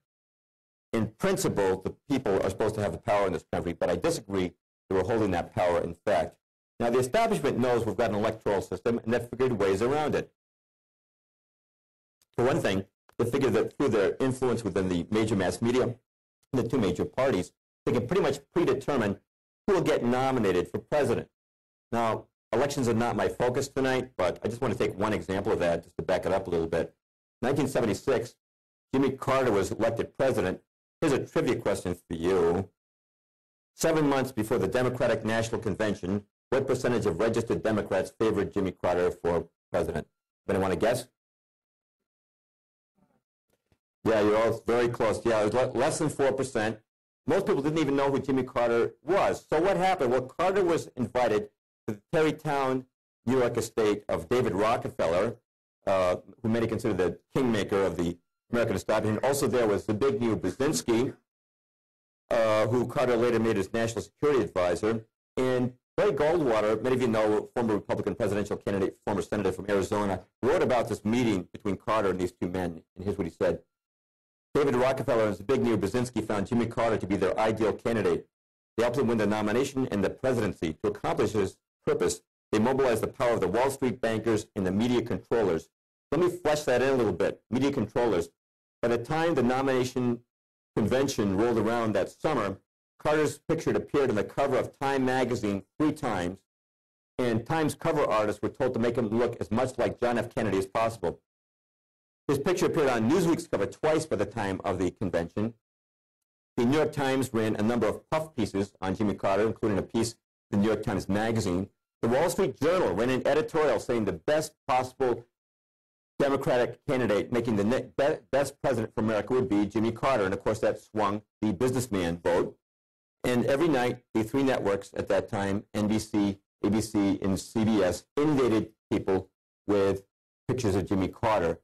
in principle, the people are supposed to have the power in this country, but I disagree that we're holding that power in fact. Now, the establishment knows we've got an electoral system, and they've figured ways around it. For one thing, they figure that through their influence within the major mass media and the two major parties, they can pretty much predetermine who will get nominated for president. Now, elections are not my focus tonight, but I just want to take one example of that just to back it up a little bit. 1976, Jimmy Carter was elected president. Here's a trivia question for you. 7 months before the Democratic National Convention, what percentage of registered Democrats favored Jimmy Carter for president? Anyone want to guess? Yeah, you're all very close. Yeah, it was less than 4%. Most people didn't even know who Jimmy Carter was. So what happened? Well, Carter was invited to the Tarrytown, New York estate of David Rockefeller, who many consider the kingmaker of the American establishment. Also there was Zbigniew Brzezinski, who Carter later made his national security advisor. And Barry Goldwater, many of you know, former Republican presidential candidate, former senator from Arizona, wrote about this meeting between Carter and these two men. And here's what he said. David Rockefeller and Zbigniew Brzezinski found Jimmy Carter to be their ideal candidate. They helped him win the nomination and the presidency. To accomplish his purpose, they mobilized the power of the Wall Street bankers and the media controllers. Let me flesh that in a little bit. Media controllers. By the time the nomination convention rolled around that summer, Carter's picture had appeared on the cover of Time magazine 3 times, and Time's cover artists were told to make him look as much like John F. Kennedy as possible. His picture appeared on Newsweek's cover twice by the time of the convention. The New York Times ran a number of puff pieces on Jimmy Carter, including a piece in the New York Times Magazine. The Wall Street Journal ran an editorial saying the best possible Democratic candidate making the best president for America would be Jimmy Carter. And, of course, that swung the businessman vote. And every night, the 3 networks at that time, NBC, ABC, and CBS, inundated people with pictures of Jimmy Carter.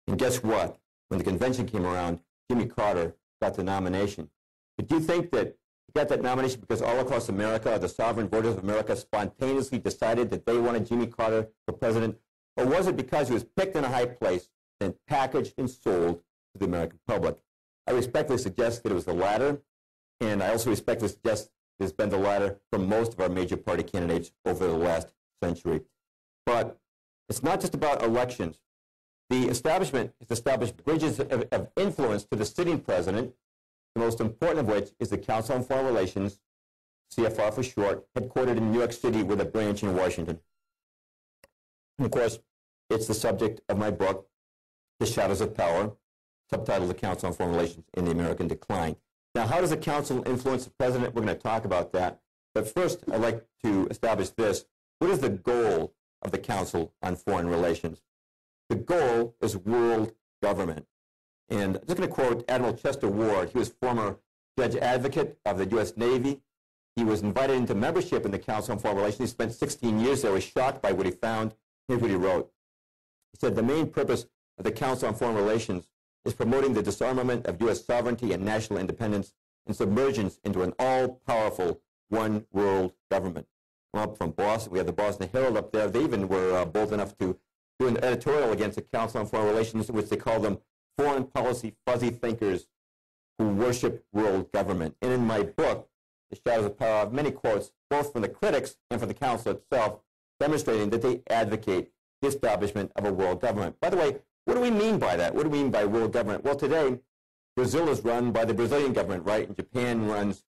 And guess what? When the convention came around, Jimmy Carter got the nomination. But do you think that he got that nomination because all across America, the sovereign voters of America spontaneously decided that they wanted Jimmy Carter for president? Or was it because he was picked in a high place and packaged and sold to the American public? I respectfully suggest that it was the latter, and I also respectfully suggest it's been the latter for most of our major party candidates over the last century. But it's not just about elections. The establishment has established bridges of influence to the sitting president, the most important of which is the Council on Foreign Relations, CFR for short, headquartered in New York City with a branch in Washington. And of course, it's the subject of my book, The Shadows of Power, subtitled The Council on Foreign Relations in the American Decline. Now, how does the council influence the president? We're going to talk about that. But first, I'd like to establish this. What is the goal of the Council on Foreign Relations? The goal is world government. And I'm just going to quote Admiral Chester Ward. He was former judge advocate of the U.S. Navy. He was invited into membership in the Council on Foreign Relations. He spent 16 years there. He was shocked by what he found. Here's what he wrote. He said, the main purpose of the Council on Foreign Relations is promoting the disarmament of U.S. sovereignty and national independence and submergence into an all-powerful one world government. Well, from Boston, we have the Boston Herald up there. They even were bold enough to do an editorial against the Council on Foreign Relations, in which they call them foreign policy fuzzy thinkers who worship world government. And in my book, The Shadows of Power, I have many quotes, both from the critics and from the Council itself, demonstrating that they advocate the establishment of a world government. By the way, what do we mean by that? What do we mean by world government? Well, today, Brazil is run by the Brazilian government, right? And Japan runs,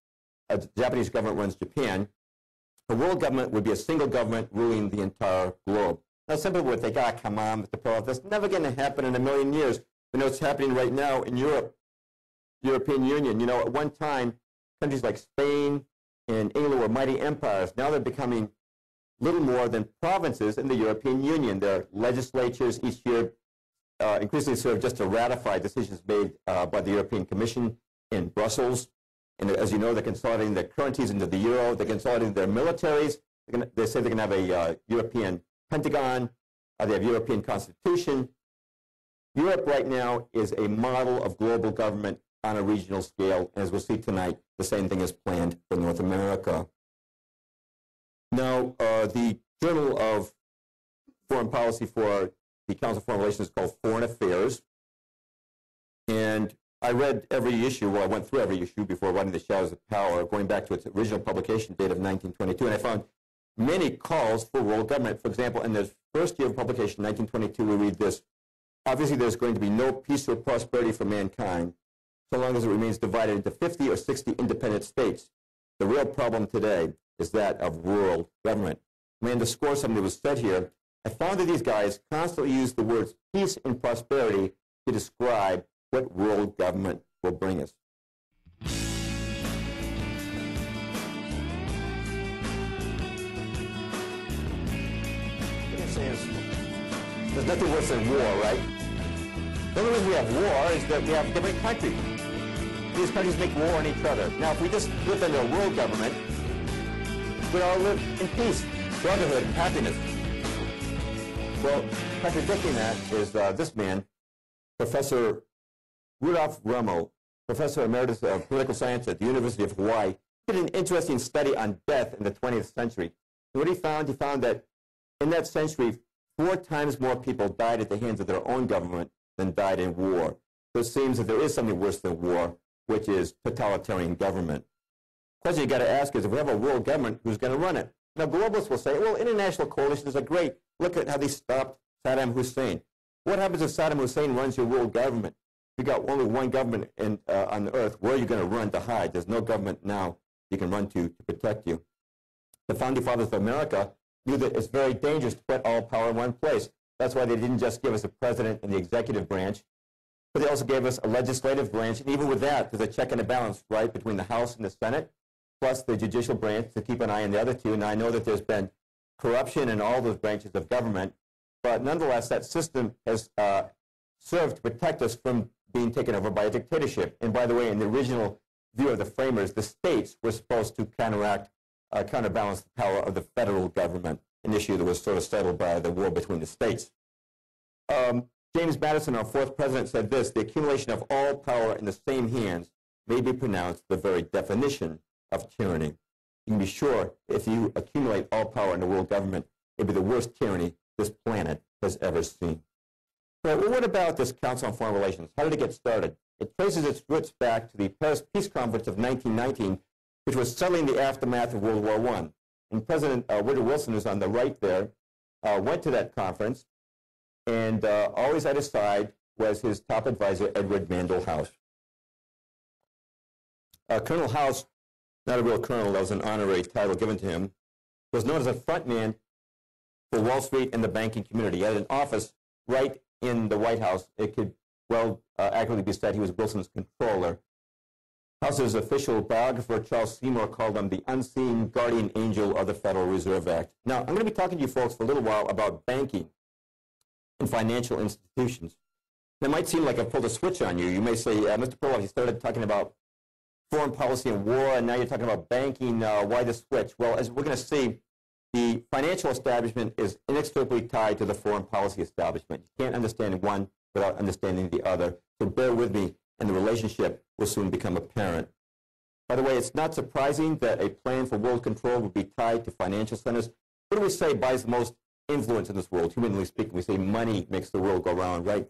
the Japanese government runs Japan. A world government would be a single government ruling the entire globe. Now, some people would think, come on, Mr. Perloff, that's never going to happen in a million years. You know, it's happening right now in Europe, European Union. You know, at one time, countries like Spain and England were mighty empires. Now they're becoming little more than provinces in the European Union. Their legislatures each year increasingly serve just to ratify decisions made by the European Commission in Brussels. And as you know, they're consolidating their currencies into the euro. They're consolidating their militaries. They say they're going to have a European Pentagon. They have European Constitution. Europe right now is a model of global government on a regional scale. As we'll see tonight, the same thing is planned for North America. Now, the Journal of Foreign Policy for the Council of Foreign Relations is called Foreign Affairs. And I read every issue, well, I went through every issue before writing The Shadows of Power, going back to its original publication date of 1922, and I found many calls for world government. For example, in the first year of publication, 1922, we read this: obviously there's going to be no peace or prosperity for mankind so long as it remains divided into 50 or 60 independent states. The real problem today is that of world government. Let me underscore something that was said here. I found that these guys constantly use the words peace and prosperity to describe what world government will bring us. What I'm saying is, there's nothing worse than war, right? The only reason we have war is that we have different countries. These countries make war on each other. Now, if we just lived under a world government, we'd all live in peace, brotherhood, and happiness. Well, contradicting that is this man, Professor Rudolph Rummel, Professor Emeritus of Political Science at the University of Hawaii, did an interesting study on death in the 20th century. And what he found that in that century, 4 times more people died at the hands of their own government than died in war. So it seems that there is something worse than war, which is totalitarian government. The question you got to ask is, if we have a world government, who's going to run it? Now, globalists will say, well, international coalitions are great. Look at how they stopped Saddam Hussein. What happens if Saddam Hussein runs your world government? If you got only one government on the earth, where are you going to run to hide? There's no government now you can run to protect you. The Founding Fathers of America knew that it's very dangerous to put all power in one place. That's why they didn't just give us a president and the executive branch, but they also gave us a legislative branch. And even with that, there's a check and a balance, right, between the House and the Senate, plus the judicial branch to keep an eye on the other two. And I know that there's been corruption in all those branches of government, but nonetheless, that system has served to protect us from being taken over by a dictatorship. And by the way, in the original view of the framers, the states were supposed to counterbalance the power of the federal government, an issue that was sort of settled by the war between the states. James Madison, our 4th president, said this: the accumulation of all power in the same hands may be pronounced the very definition of tyranny. You can be sure if you accumulate all power in the world government, it'd be the worst tyranny this planet has ever seen. Well, what about this Council on Foreign Relations? How did it get started? It traces its roots back to the Paris Peace Conference of 1919, which was settling the aftermath of World War I. And President Woodrow Wilson, who's on the right there, went to that conference, and always at his side was his top advisor, Edward Mandell House. Colonel House, not a real colonel, that was an honorary title given to him, was known as a front man for Wall Street and the banking community. He had an office right in the White House. It could well accurately be said he was Wilson's controller. House's official biographer, Charles Seymour, called him the unseen guardian angel of the Federal Reserve Act. Now, I'm going to be talking to you folks for a little while about banking and financial institutions. It might seem like I've pulled a switch on you. You may say, Mr. Perloff, you started talking about foreign policy and war, and now you're talking about banking. Why the switch? Well, as we're going to see, the financial establishment is inextricably tied to the foreign policy establishment. You can't understand one without understanding the other. So bear with me, and the relationship will soon become apparent. By the way, it's not surprising that a plan for world control would be tied to financial centers. What do we say buys the most influence in this world? Humanly speaking, we say money makes the world go round, right?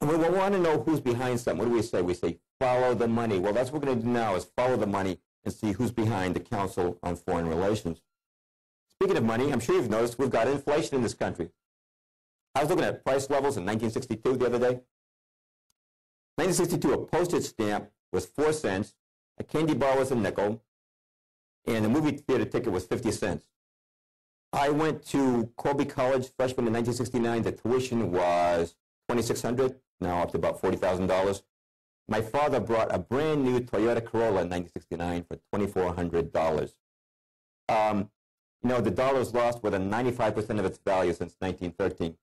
And we want to know who's behind something. What do we say? We say follow the money. Well, that's what we're going to do now, is follow the money and see who's behind the Council on Foreign Relations. Speaking of money, I'm sure you've noticed we've got inflation in this country. I was looking at price levels in 1962 the other day. 1962, a postage stamp was 4 cents, a candy bar was a nickel, and a movie theater ticket was 50 cents. I went to Colby College freshman in 1969. The tuition was $2,600, now up to about $40,000. My father brought a brand new Toyota Corolla in 1969 for $2,400. You know, the dollar's lost more than 95% of its value since 1913.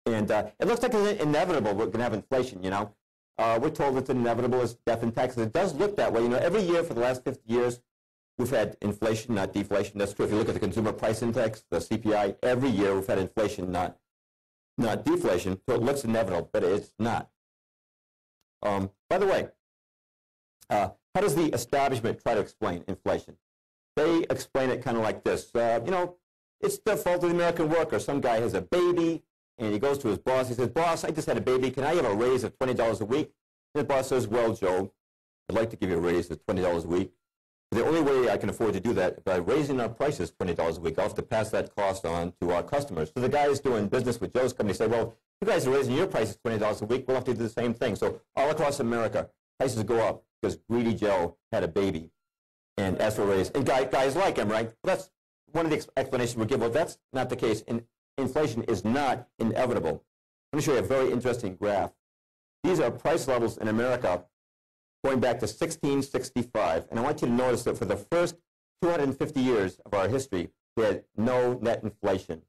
And it looks like it's inevitable we're going to have inflation, you know. We're told it's inevitable as death and taxes. It does look that way. You know, every year for the last 50 years, we've had inflation, not deflation. That's true. If you look at the Consumer Price Index, the CPI, every year we've had inflation, not deflation. So it looks inevitable, but it's not. By the way, how does the establishment try to explain inflation? They explain it kind of like this. You know, it's the fault of the American worker. Some guy has a baby, and he goes to his boss. He says, "Boss, I just had a baby. Can I have a raise of $20 a week?" And the boss says, "Well, Joe, I'd like to give you a raise of $20 a week. The only way I can afford to do that is by raising our prices $20 a week. I'll have to pass that cost on to our customers." So the guys doing business with Joe's company say, "Well, you guys are raising your prices $20 a week. We'll have to do the same thing." So all across America, prices go up because greedy Joe had a baby and asked for a raise. And guys like him, right? Well, that's one of the explanations we give. Well, that's not the case. Inflation is not inevitable. Let me show you a very interesting graph. These are price levels in America going back to 1665. And I want you to notice that for the first 250 years of our history, we had no net inflation.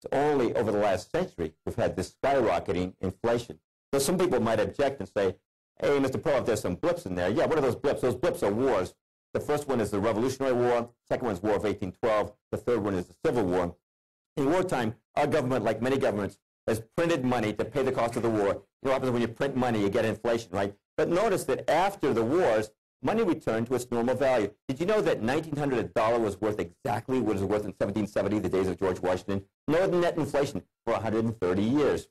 It's only over the last century we've had this skyrocketing inflation. So some people might object and say, "Hey, Mr. Perloff, there's some blips in there." Yeah, what are those blips? Those blips are wars. The first one is the Revolutionary War. Second one is War of 1812. The third one is the Civil War. In wartime, our government, like many governments, has printed money to pay the cost of the war. You know what happens when you print money? You get inflation, right? But notice that after the wars, money returned to its normal value. Did you know that 1900 a dollar was worth exactly what it was worth in 1770, the days of George Washington? No net inflation for 130 years.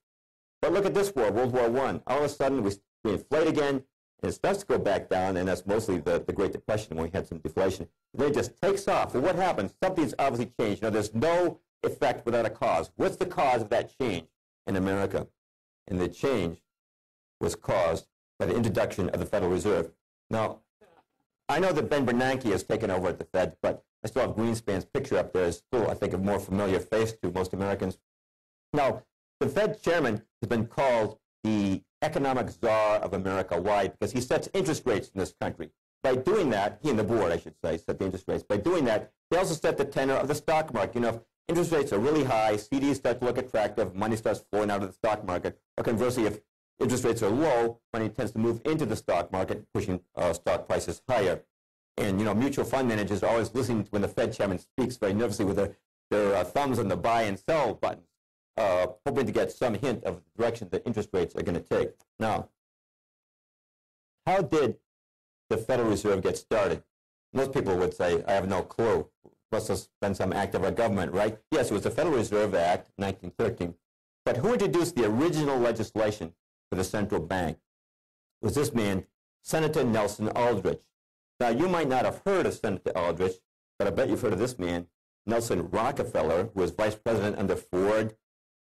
But look at this war, World War I. All of a sudden, we inflate again, and it starts to go back down, and that's mostly the Great Depression when we had some deflation. Then it just takes off. Well, what happens? Something's obviously changed. You know, there's no effect without a cause. What's the cause of that change in America? And the change was caused by the introduction of the Federal Reserve. Now, I know that Ben Bernanke has taken over at the Fed, but I still have Greenspan's picture up there. It's still, I think, a more familiar face to most Americans. Now, the Fed chairman has been called the economic czar of America. Why? Because he sets interest rates in this country. By doing that, he and the board, I should say, set the interest rates. By doing that, they also set the tenor of the stock market. You know, if interest rates are really high, CDs start to look attractive, money starts flowing out of the stock market. Or conversely, if interest rates are low, money tends to move into the stock market, pushing stock prices higher. And, you know, mutual fund managers are always listening when the Fed chairman speaks very nervously with their thumbs on the buy and sell buttons, hoping to get some hint of the direction that interest rates are going to take. Now, how did the Federal Reserve get started? Most people would say, I have no clue. Must have been some act of our government, right? Yes, it was the Federal Reserve Act, 1913. But who introduced the original legislation for the central bank? It was this man, Senator Nelson Aldrich. Now, you might not have heard of Senator Aldrich, but I bet you've heard of this man, Nelson Rockefeller, who was vice president under Ford,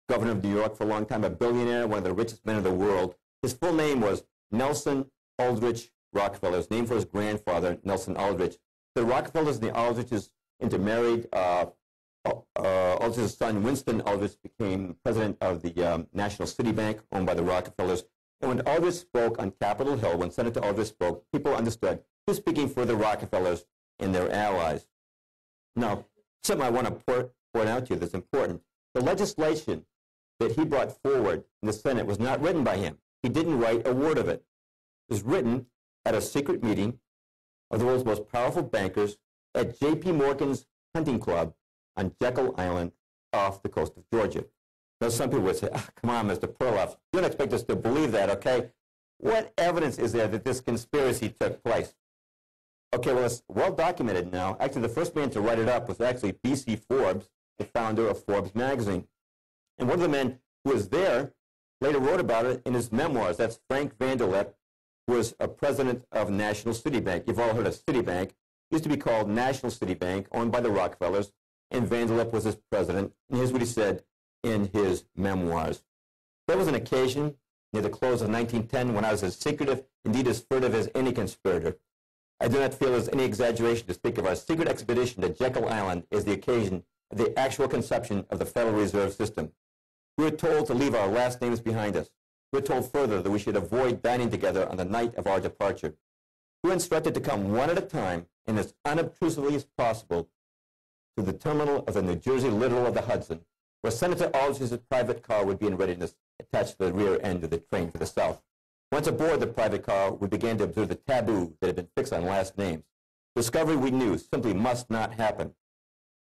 governor of New York for a long time, a billionaire, one of the richest men in the world. His full name was Nelson Aldrich Rockefeller. His name for his grandfather, Nelson Aldrich. The Rockefellers and the Aldriches intermarried. Aldrich's son, Winston Aldrich, became president of the National City Bank, owned by the Rockefellers. And when Aldrich spoke on Capitol Hill, when Senator Aldrich spoke, people understood he was speaking for the Rockefellers and their allies. Now, something I want to point out to you that's important. The legislation that he brought forward in the Senate was not written by him. He didn't write a word of it. It was written at a secret meeting of the world's most powerful bankers at J.P. Morgan's hunting club on Jekyll Island off the coast of Georgia. Now, some people would say, oh, come on, Mr. Perloff, you don't expect us to believe that, okay? What evidence is there that this conspiracy took place? Okay, well, it's well documented now. Actually, the first man to write it up was actually B.C. Forbes, the founder of Forbes magazine. And one of the men who was there later wrote about it in his memoirs. That's Frank Vanderlip, who was a president of National City Bank. You've all heard of Citibank. It used to be called National City Bank, owned by the Rockefellers, and Vanderlip was his president. And here's what he said in his memoirs. There was an occasion near the close of 1910 when I was as secretive, indeed as furtive as any conspirator. I do not feel there's any exaggeration to speak of our secret expedition to Jekyll Island as the occasion of the actual conception of the Federal Reserve System. We were told to leave our last names behind us. We were told further that we should avoid dining together on the night of our departure. We were instructed to come one at a time and as unobtrusively as possible to the terminal of the New Jersey Littoral of the Hudson, where Senator Aldrich's private car would be in readiness attached to the rear end of the train for the south. Once aboard the private car, we began to observe the taboo that had been fixed on last names. Discovery, we knew, simply must not happen.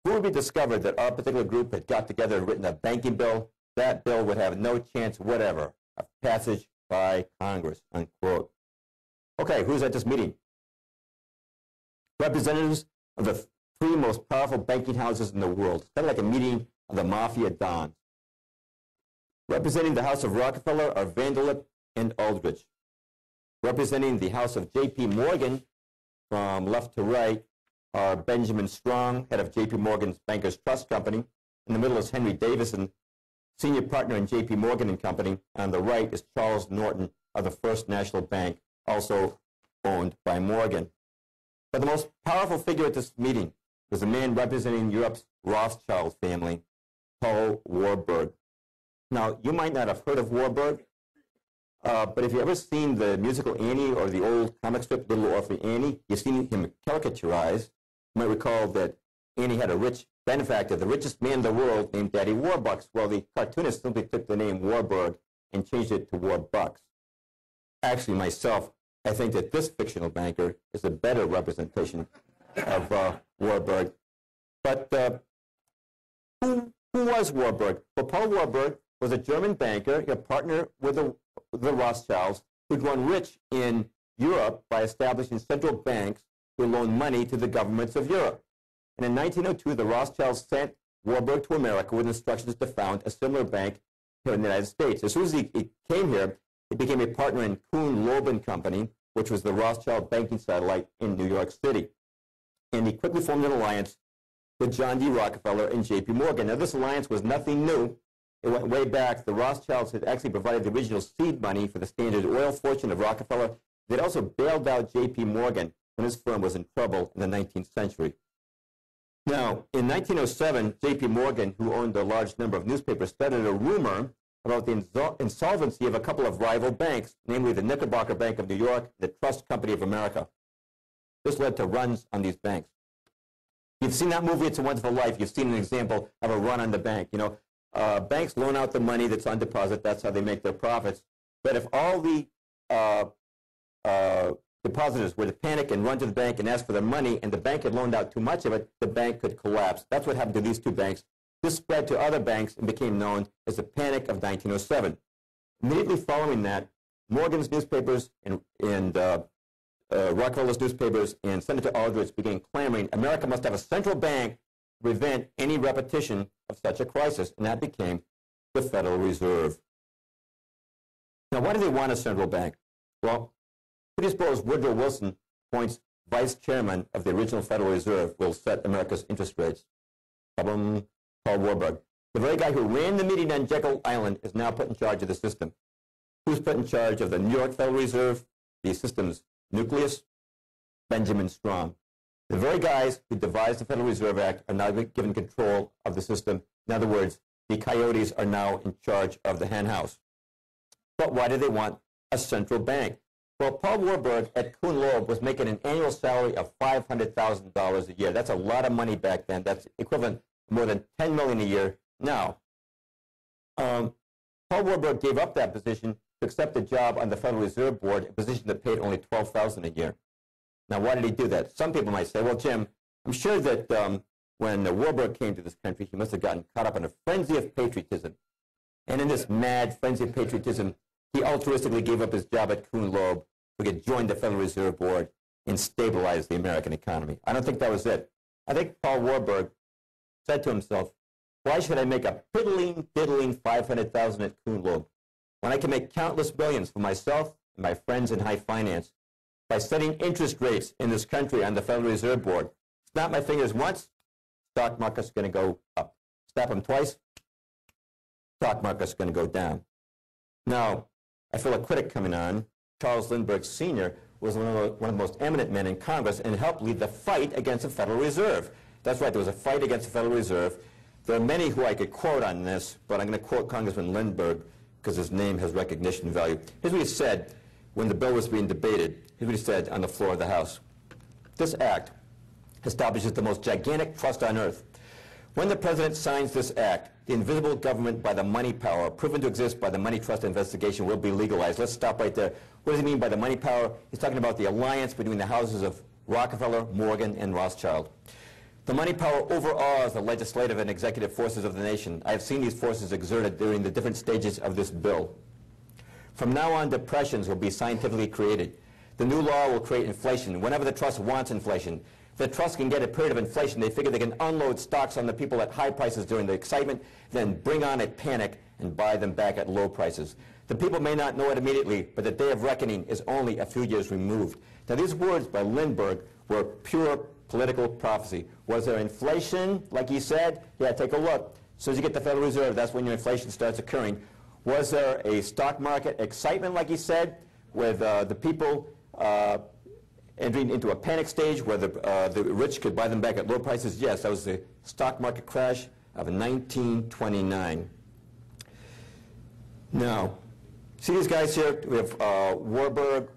If it would be discovered that our particular group had got together and written a banking bill, that bill would have no chance whatever of passage by Congress, unquote. Okay, who's at this meeting? Representatives of the three most powerful banking houses in the world. It's kind of like a meeting of the mafia dons. Representing the House of Rockefeller are Vanderlip and Aldrich. Representing the House of J.P. Morgan, from left to right, are Benjamin Strong, head of J.P. Morgan's Bankers Trust Company. In the middle is Henry Davison, senior partner in J.P. Morgan and Company. On the right is Charles Norton of the First National Bank, also owned by Morgan. But the most powerful figure at this meeting was a man representing Europe's Rothschild family, Paul Warburg. Now, you might not have heard of Warburg, but if you've ever seen the musical Annie or the old comic strip Little Orphan Annie, you've seen him caricaturized. You might recall that Annie had a rich benefactor, the richest man in the world, named Daddy Warbucks. Well, the cartoonist simply took the name Warburg and changed it to Warbucks. Actually, myself, I think that this fictional banker is a better representation of Warburg. But who was Warburg? Well, Paul Warburg was a German banker, a partner with the Rothschilds, who'd grown rich in Europe by establishing central banks to loan money to the governments of Europe. And in 1902, the Rothschilds sent Warburg to America with instructions to found a similar bank here in the United States. As soon as he came here, he became a partner in Kuhn, Loeb and Company, which was the Rothschild banking satellite in New York City. And he quickly formed an alliance with John D. Rockefeller and J.P. Morgan. Now, this alliance was nothing new. It went way back. The Rothschilds had actually provided the original seed money for the Standard Oil fortune of Rockefeller. They'd also bailed out J.P. Morgan when his firm was in trouble in the 19th century. Now, in 1907, J.P. Morgan, who owned a large number of newspapers, started a rumor about the insolvency of a couple of rival banks, namely the Knickerbocker Bank of New York and the Trust Company of America. This led to runs on these banks. You've seen that movie, It's a Wonderful Life. You've seen an example of a run on the bank. You know, banks loan out the money that's on deposit. That's how they make their profits. But if all the depositors were to panic and run to the bank and ask for their money, and the bank had loaned out too much of it, the bank could collapse. That's what happened to these two banks. This spread to other banks and became known as the Panic of 1907. Immediately following that, Morgan's newspapers and Rockefeller's newspapers and Senator Aldrich began clamoring, America must have a central bank to prevent any repetition of such a crisis, and that became the Federal Reserve. Now, why do they want a central bank? Well, predisposed Woodrow Wilson appoints vice chairman of the original Federal Reserve will set America's interest rates. Problem, Paul Warburg. The very guy who ran the meeting on Jekyll Island is now put in charge of the system. Who's put in charge of the New York Federal Reserve, the system's nucleus? Benjamin Strong. The very guys who devised the Federal Reserve Act are now given control of the system. In other words, the coyotes are now in charge of the hen house. But why do they want a central bank? Well, Paul Warburg at Kuhn Loeb was making an annual salary of $500,000 a year. That's a lot of money back then. That's equivalent to more than $10 million a year now. Paul Warburg gave up that position to accept a job on the Federal Reserve Board, a position that paid only $12,000 a year. Now, why did he do that? Some people might say, well, Jim, I'm sure that when Warburg came to this country, he must have gotten caught up in a frenzy of patriotism. And in this mad frenzy of patriotism, he altruistically gave up his job at Kuhn Loeb so he could join the Federal Reserve Board and stabilize the American economy. I don't think that was it. I think Paul Warburg said to himself, why should I make a piddling, diddling 500,000 at Kuhn Loeb when I can make countless millions for myself and my friends in high finance by setting interest rates in this country on the Federal Reserve Board? Snap my fingers once, stock market's going to go up. Snap them twice, stock market's going to go down. Now, I feel a critic coming on. Charles Lindbergh Sr. was one of the most eminent men in Congress and helped lead the fight against the Federal Reserve. That's right, there was a fight against the Federal Reserve. There are many who I could quote on this, but I'm going to quote Congressman Lindbergh because his name has recognition value. Here's what he said when the bill was being debated. Here's what he said on the floor of the House. This act establishes the most gigantic trust on earth. When the President signs this act, the invisible government by the money power, proven to exist by the money trust investigation, will be legalized. Let's stop right there. What does he mean by the money power? He's talking about the alliance between the houses of Rockefeller, Morgan, and Rothschild. The money power overawes the legislative and executive forces of the nation. I have seen these forces exerted during the different stages of this bill. From now on, depressions will be scientifically created. The new law will create inflation whenever the trust wants inflation. If the trust can get a period of inflation, they figure they can unload stocks on the people at high prices during the excitement, then bring on a panic and buy them back at low prices. The people may not know it immediately, but the day of reckoning is only a few years removed. Now, these words by Lindbergh were pure political prophecy. Was there inflation, like he said? Yeah, take a look. As soon as you get the Federal Reserve, that's when your inflation starts occurring. Was there a stock market excitement, like he said, with the people entering into a panic stage where the rich could buy them back at low prices? Yes, that was the stock market crash of 1929. Now, see these guys here? We have Warburg,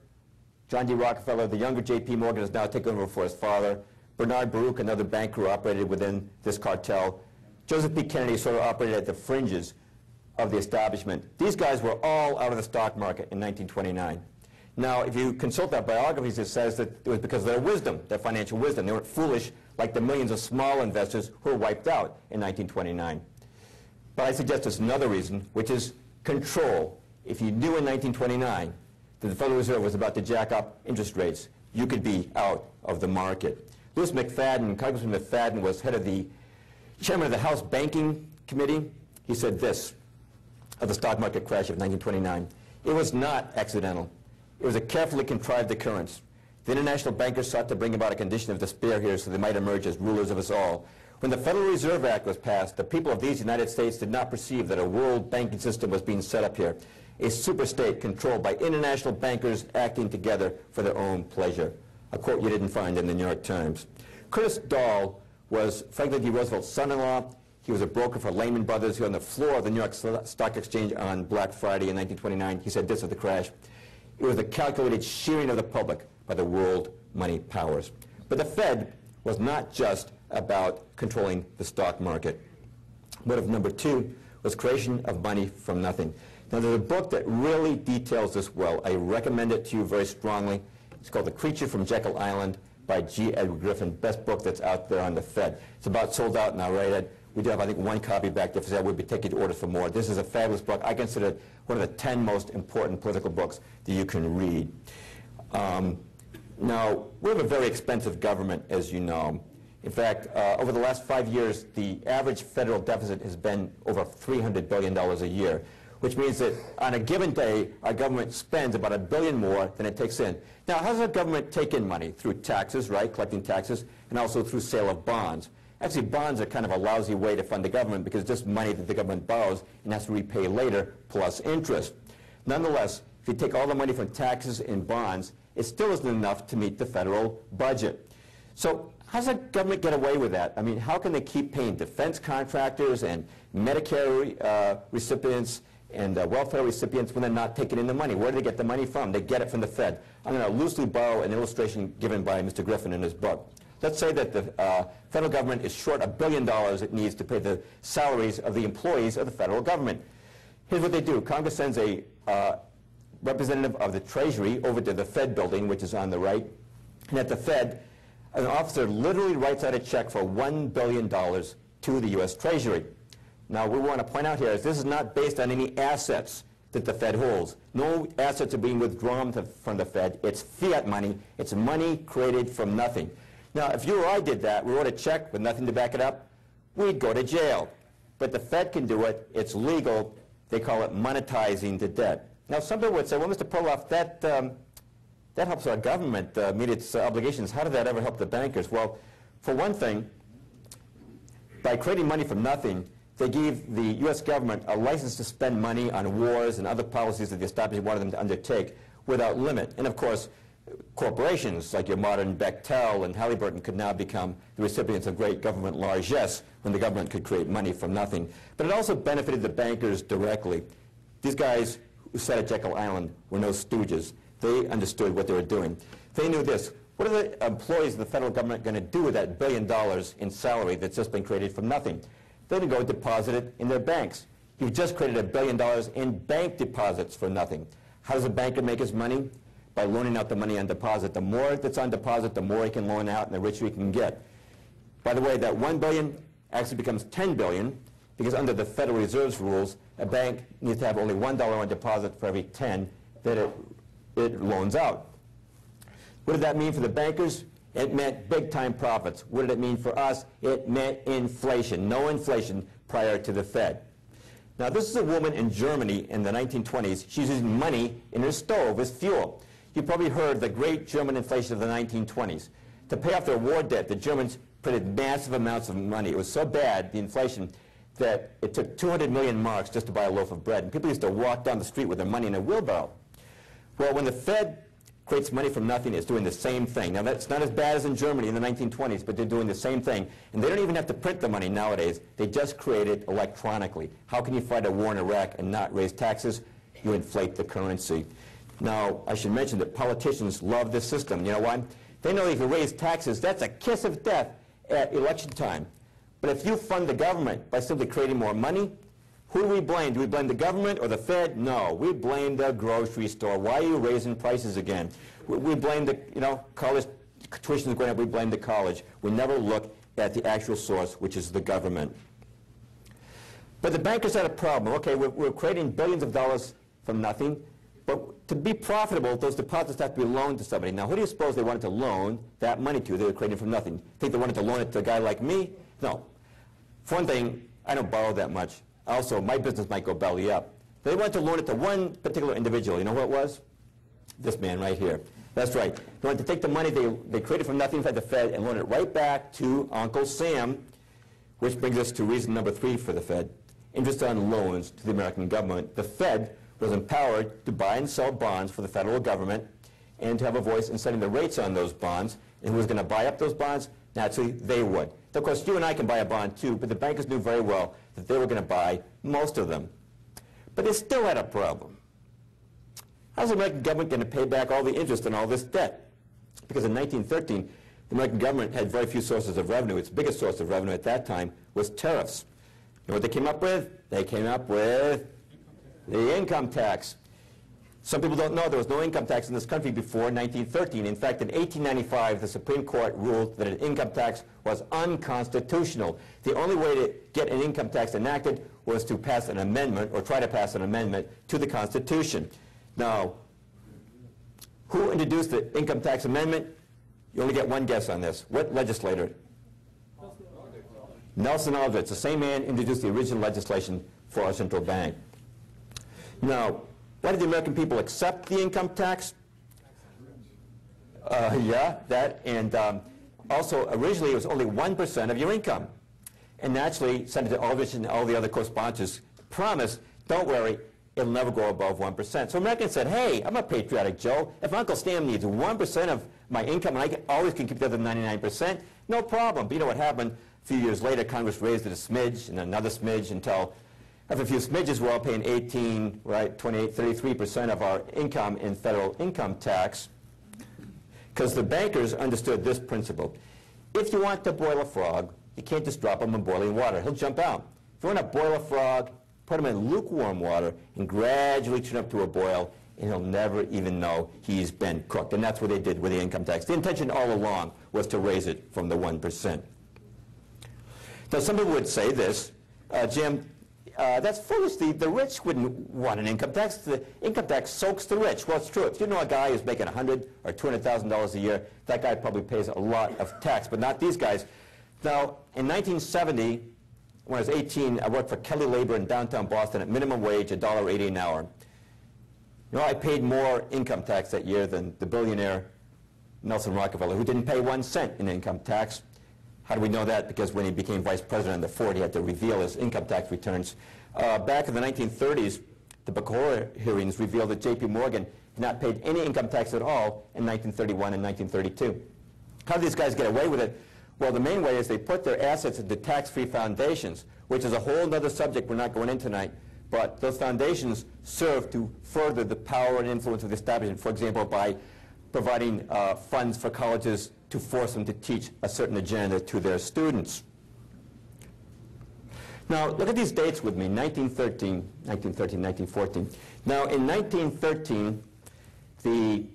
John D. Rockefeller, the younger J.P. Morgan has now taken over for his father. Bernard Baruch, another banker who operated within this cartel. Joseph P. Kennedy sort of operated at the fringes of the establishment. These guys were all out of the stock market in 1929. Now, if you consult their biographies, it says that it was because of their wisdom, their financial wisdom. They weren't foolish like the millions of small investors who were wiped out in 1929. But I suggest there's another reason, which is control. If you knew in 1929 that the Federal Reserve was about to jack up interest rates, you could be out of the market. Louis McFadden, Congressman McFadden, was head of the chairman of the House Banking Committee. He said this of the stock market crash of 1929. It was not accidental. It was a carefully contrived occurrence. The international bankers sought to bring about a condition of despair here so they might emerge as rulers of us all. When the Federal Reserve Act was passed, the people of these United States did not perceive that a world banking system was being set up here, a superstate controlled by international bankers acting together for their own pleasure. A quote you didn't find in the New York Times. Curtis Dahl was Franklin D. Roosevelt's son-in-law. He was a broker for Lehman Brothers. He was on the floor of the New York Stock Exchange on Black Friday in 1929. He said this of the crash. It was the calculated shearing of the public by the world money powers. But the Fed was not just about controlling the stock market. Motive number two was creation of money from nothing. Now, there's a book that really details this well. I recommend it to you very strongly. It's called The Creature from Jekyll Island by G. Edward Griffin, best book that's out there on the Fed. It's about sold out now, right, Ed? We do have, I think, one copy back there for sale. We'll be taking orders for more. This is a fabulous book. I consider it one of the 10 most important political books that you can read. Now, we have a very expensive government, as you know. In fact, over the last 5 years, the average federal deficit has been over $300 billion a year, which means that on a given day, our government spends about $1 billion more than it takes in. Now, how does our government take in money? Through taxes, right, collecting taxes, and also through sale of bonds. Actually, bonds are kind of a lousy way to fund the government because it's just money that the government borrows and has to repay later plus interest. Nonetheless, if you take all the money from taxes and bonds, it still isn't enough to meet the federal budget. So how does the government get away with that? I mean, how can they keep paying defense contractors and Medicare recipients and welfare recipients when they're not taking in the money? Where do they get the money from? They get it from the Fed. I'm going to loosely borrow an illustration given by Mr. Griffin in his book. Let's say that the federal government is short $1 billion it needs to pay the salaries of the employees of the federal government. Here's what they do. Congress sends a representative of the Treasury over to the Fed building, which is on the right. And at the Fed, an officer literally writes out a check for $1 billion to the U.S. Treasury. Now, what we want to point out here is this is not based on any assets that the Fed holds. No assets are being withdrawn from the Fed. It's fiat money. It's money created from nothing. Now, if you or I did that, we wrote a check with nothing to back it up, we'd go to jail. But the Fed can do it. It's legal. They call it monetizing the debt. Now, some people would say, well, Mr. Perloff, that helps our government meet its obligations. How did that ever help the bankers? Well, for one thing, by creating money from nothing, they gave the U.S. government a license to spend money on wars and other policies that the establishment wanted them to undertake without limit. And of course, corporations like your modern Bechtel and Halliburton could now become the recipients of great government largesse when the government could create money from nothing. But it also benefited the bankers directly. These guys who sat at Jekyll Island were no stooges. They understood what they were doing. They knew this. What are the employees of the federal government going to do with that $1 billion in salary that's just been created from nothing? They're going to go deposit it in their banks. You've just created $1 billion in bank deposits for nothing. How does a banker make his money? By loaning out the money on deposit. The more that's on deposit, the more he can loan out and the richer he can get. By the way, that $1 billion actually becomes $10 billion because under the Federal Reserve's rules, a bank needs to have only $1 on deposit for every 10 that it loans out. What did that mean for the bankers? It meant big-time profits. What did it mean for us? It meant inflation. No inflation prior to the Fed. Now, this is a woman in Germany in the 1920s. She's using money in her stove as fuel. You probably heard the great German inflation of the 1920s. To pay off their war debt, the Germans printed massive amounts of money. It was so bad, the inflation, that it took 200 million marks just to buy a loaf of bread. And people used to walk down the street with their money in a wheelbarrow. Well, when the Fed creates money from nothing, it's doing the same thing. Now, that's not as bad as in Germany in the 1920s, but they're doing the same thing. And they don't even have to print the money nowadays. They just create it electronically. How can you fight a war in Iraq and not raise taxes? You inflate the currency. Now, I should mention that politicians love this system. You know why? They know if you raise taxes, that's a kiss of death at election time. But if you fund the government by simply creating more money, who do we blame? Do we blame the government or the Fed? No, we blame the grocery store. Why are you raising prices again? We blame the, college tuition is going up. We blame the college. We never look at the actual source, which is the government. But the bankers had a problem. Okay, we're creating billions of dollars from nothing, but to be profitable, those deposits have to be loaned to somebody. Now, who do you suppose they wanted to loan that money to? They were creating from nothing. Think they wanted to loan it to a guy like me? No. For one thing, I don't borrow that much. Also, my business might go belly up. They wanted to loan it to one particular individual. You know who it was? This man right here. That's right. They wanted to take the money they created from nothing by the Fed and loan it right back to Uncle Sam, which brings us to reason number 3 for the Fed. Interest on loans to the American government. The Fed was empowered to buy and sell bonds for the federal government and to have a voice in setting the rates on those bonds. And who was going to buy up those bonds? Naturally, they would. Of course, you and I can buy a bond too, but the bankers knew very well that they were going to buy most of them. But they still had a problem. How's the American government going to pay back all the interest on all this debt? Because in 1913, the American government had very few sources of revenue. Its biggest source of revenue at that time was tariffs. You know what they came up with? They came up with the income tax. Some people don't know there was no income tax in this country before 1913. In fact, in 1895, the Supreme Court ruled that an income tax was unconstitutional. The only way to get an income tax enacted was to pass an amendment, or try to pass an amendment, to the Constitution. Now, who introduced the income tax amendment? You only get one guess on this. What legislator? Nelson Aldrich. The same man introduced the original legislation for our central bank. Now, why did the American people accept the income tax? Yeah, that. And also, originally, it was only 1% of your income. And naturally, Senator Aldrich and all the other co-sponsors promised, don't worry, it'll never go above 1%. So Americans said, hey, I'm a patriotic Joe. If Uncle Sam needs 1% of my income and I always can keep the other 99%, no problem. But you know what happened? A few years later, Congress raised it a smidge and another smidge until after a few smidges, we're all paying 18, right, 28, 33% of our income in federal income tax, because the bankers understood this principle. If you want to boil a frog, you can't just drop him in boiling water. He'll jump out. If you want to boil a frog, put him in lukewarm water and gradually turn up to a boil, and he'll never even know he's been cooked. And that's what they did with the income tax. The intention all along was to raise it from the 1%. Now, some people would say this, Jim, that's foolish. The rich wouldn't want an income tax. The income tax soaks the rich. Well, it's true. If you know a guy who's making $100,000 or $200,000 a year, that guy probably pays a lot of tax, but not these guys. Now, in 1970, when I was 18, I worked for Kelly Labor in downtown Boston at minimum wage, $1.80 an hour. You know, I paid more income tax that year than the billionaire Nelson Rockefeller, who didn't pay 1 cent in income tax. How do we know that? Because when he became vice president in the Ford, he had to reveal his income tax returns. Back in the 1930s, the Bacora hearings revealed that J.P. Morgan had not paid any income tax at all in 1931 and 1932. How did these guys get away with it? Well, the main way is they put their assets into tax-free foundations, which is a whole other subject we're not going into tonight. But those foundations serve to further the power and influence of the establishment, for example, by providing funds for colleges to force them to teach a certain agenda to their students. Now, look at these dates with me, 1913, 1914. Now, in 1913, the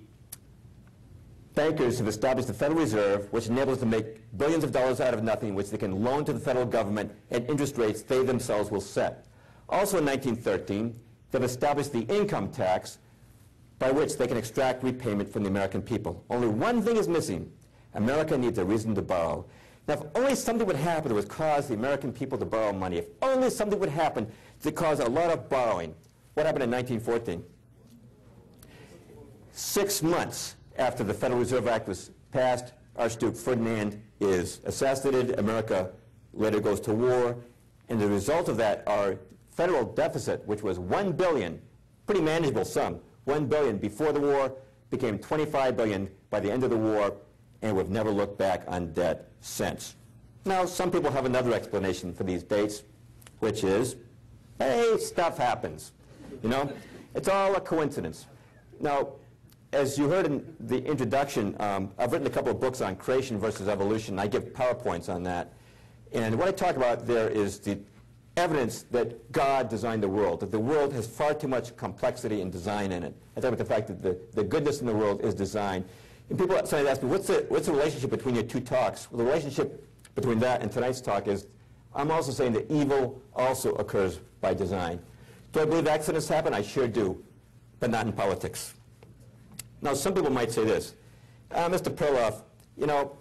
bankers have established the Federal Reserve, which enables them to make billions of dollars out of nothing, which they can loan to the federal government at interest rates they themselves will set. Also in 1913, they've established the income tax by which they can extract repayment from the American people. Only one thing is missing. America needs a reason to borrow. Now, if only something would happen that would cause the American people to borrow money, if only something would happen to cause a lot of borrowing. What happened in 1914? 6 months after the Federal Reserve Act was passed, Archduke Ferdinand is assassinated. America later goes to war. And the result of that, our federal deficit, which was $1 billion, pretty manageable sum, $1 billion before the war, became $25 billion by the end of the war, and we've never looked back on debt since. Now, some people have another explanation for these dates, which is, hey, stuff happens. You know, it's all a coincidence. Now, as you heard in the introduction, I've written a couple of books on creation versus evolution. I give PowerPoints on that. And what I talk about there is the evidence that God designed the world, that the world has far too much complexity and design in it. I talk about the fact that the goodness in the world is design. And people sometimes ask me, what's the relationship between your two talks? Well, the relationship between that and tonight's talk is, I'm also saying that evil also occurs by design. Do I believe accidents happen? I sure do, but not in politics. Now, some people might say this, Mr. Perloff, you know,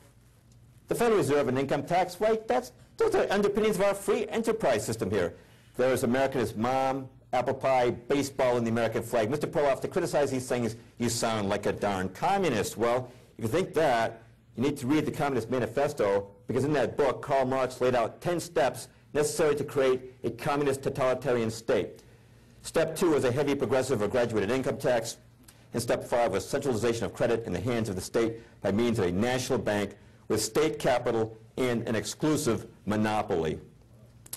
the Federal Reserve and income tax, right, those are underpinnings of our free enterprise system here. There's American as mom, apple pie, baseball, and the American flag. Mr. Perloff, to criticize these things, you sound like a darn communist. Well, if you think that, you need to read the Communist Manifesto, because in that book, Karl Marx laid out 10 steps necessary to create a communist totalitarian state. Step 2 was a heavy progressive or graduated income tax. And step 5 was centralization of credit in the hands of the state by means of a national bank with state capital and an exclusive monopoly.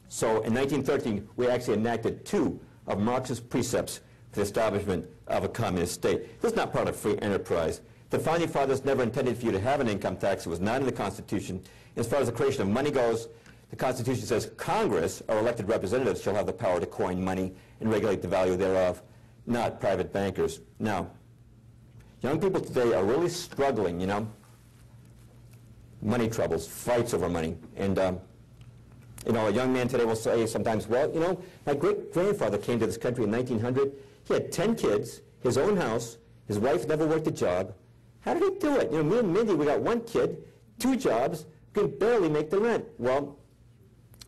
So in 1913, we actually enacted 2 of Marx's precepts for the establishment of a communist state. This is not part of free enterprise. The Founding Fathers never intended for you to have an income tax. It was not in the Constitution. As far as the creation of money goes, the Constitution says Congress, or elected representatives, shall have the power to coin money and regulate the value thereof, not private bankers. Now, young people today are really struggling, you know, money troubles, fights over money. And, you know, a young man today will say sometimes, well, you know, my great-grandfather came to this country in 1900. He had 10 kids, his own house, his wife never worked a job. How did he do it? You know, me and Mindy, we got 1 kid, 2 jobs, can barely make the rent. Well,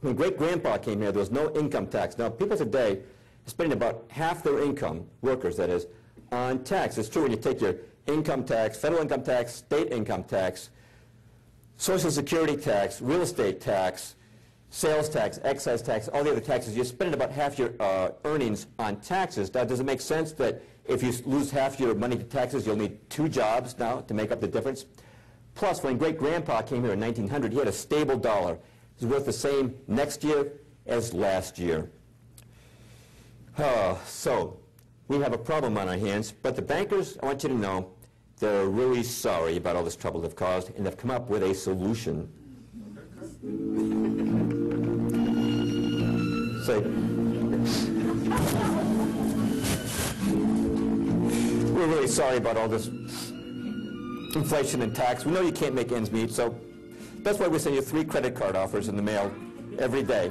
when great-grandpa came here, there was no income tax. Now, people today are spending about half their income, workers that is, on tax. It's true when you take your income tax, federal income tax, state income tax, Social Security tax, real estate tax, sales tax, excise tax, all the other taxes, you're spending about half your earnings on taxes. Now, does it make sense that if you lose half your money to taxes, you'll need 2 jobs now to make up the difference? Plus, when great-grandpa came here in 1900, he had a stable dollar. It was worth the same next year as last year. So, we have a problem on our hands, but the bankers, I want you to know, they're really sorry about all this trouble they've caused, and they've come up with a solution. Say, we're really sorry about all this inflation and tax. We know you can't make ends meet, so that's why we send you 3 credit card offers in the mail every day.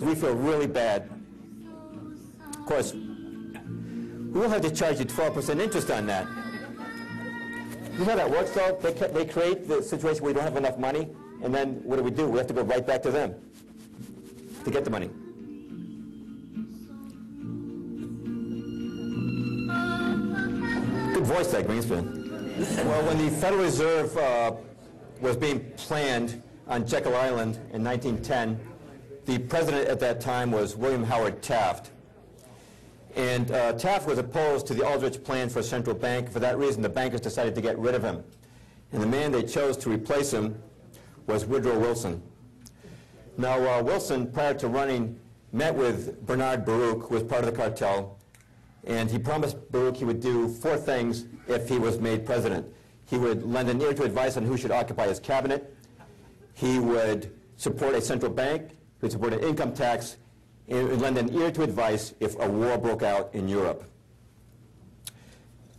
We feel really bad course, we will have to charge you 12% interest on that. You know how that works, though? They create the situation where we don't have enough money, and then what do? We have to go right back to them to get the money. Good voice, that Greenspan. Well, when the Federal Reserve was being planned on Jekyll Island in 1910, the president at that time was William Howard Taft. And Taft was opposed to the Aldrich plan for a central bank. For that reason, the bankers decided to get rid of him. And the man they chose to replace him was Woodrow Wilson. Now, Wilson, prior to running, met with Bernard Baruch, who was part of the cartel, and he promised Baruch he would do 4 things if he was made president. He would lend an ear to advice on who should occupy his cabinet. He would support a central bank. He would support an income tax. And would lend an ear to advice if a war broke out in Europe.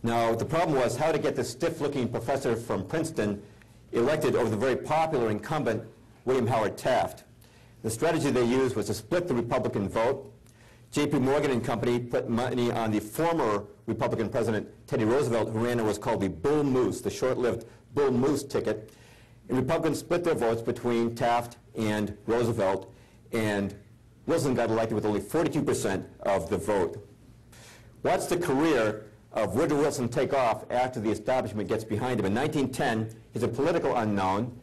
Now, the problem was how to get this stiff-looking professor from Princeton elected over the very popular incumbent, William Howard Taft. The strategy they used was to split the Republican vote. J.P. Morgan and Company put money on the former Republican president, Teddy Roosevelt, who ran what's called the Bull Moose, the short-lived Bull Moose ticket. And Republicans split their votes between Taft and Roosevelt, and Wilson got elected with only 42% of the vote. Watch the career of Woodrow Wilson take off after the establishment gets behind him. In 1910, he's a political unknown,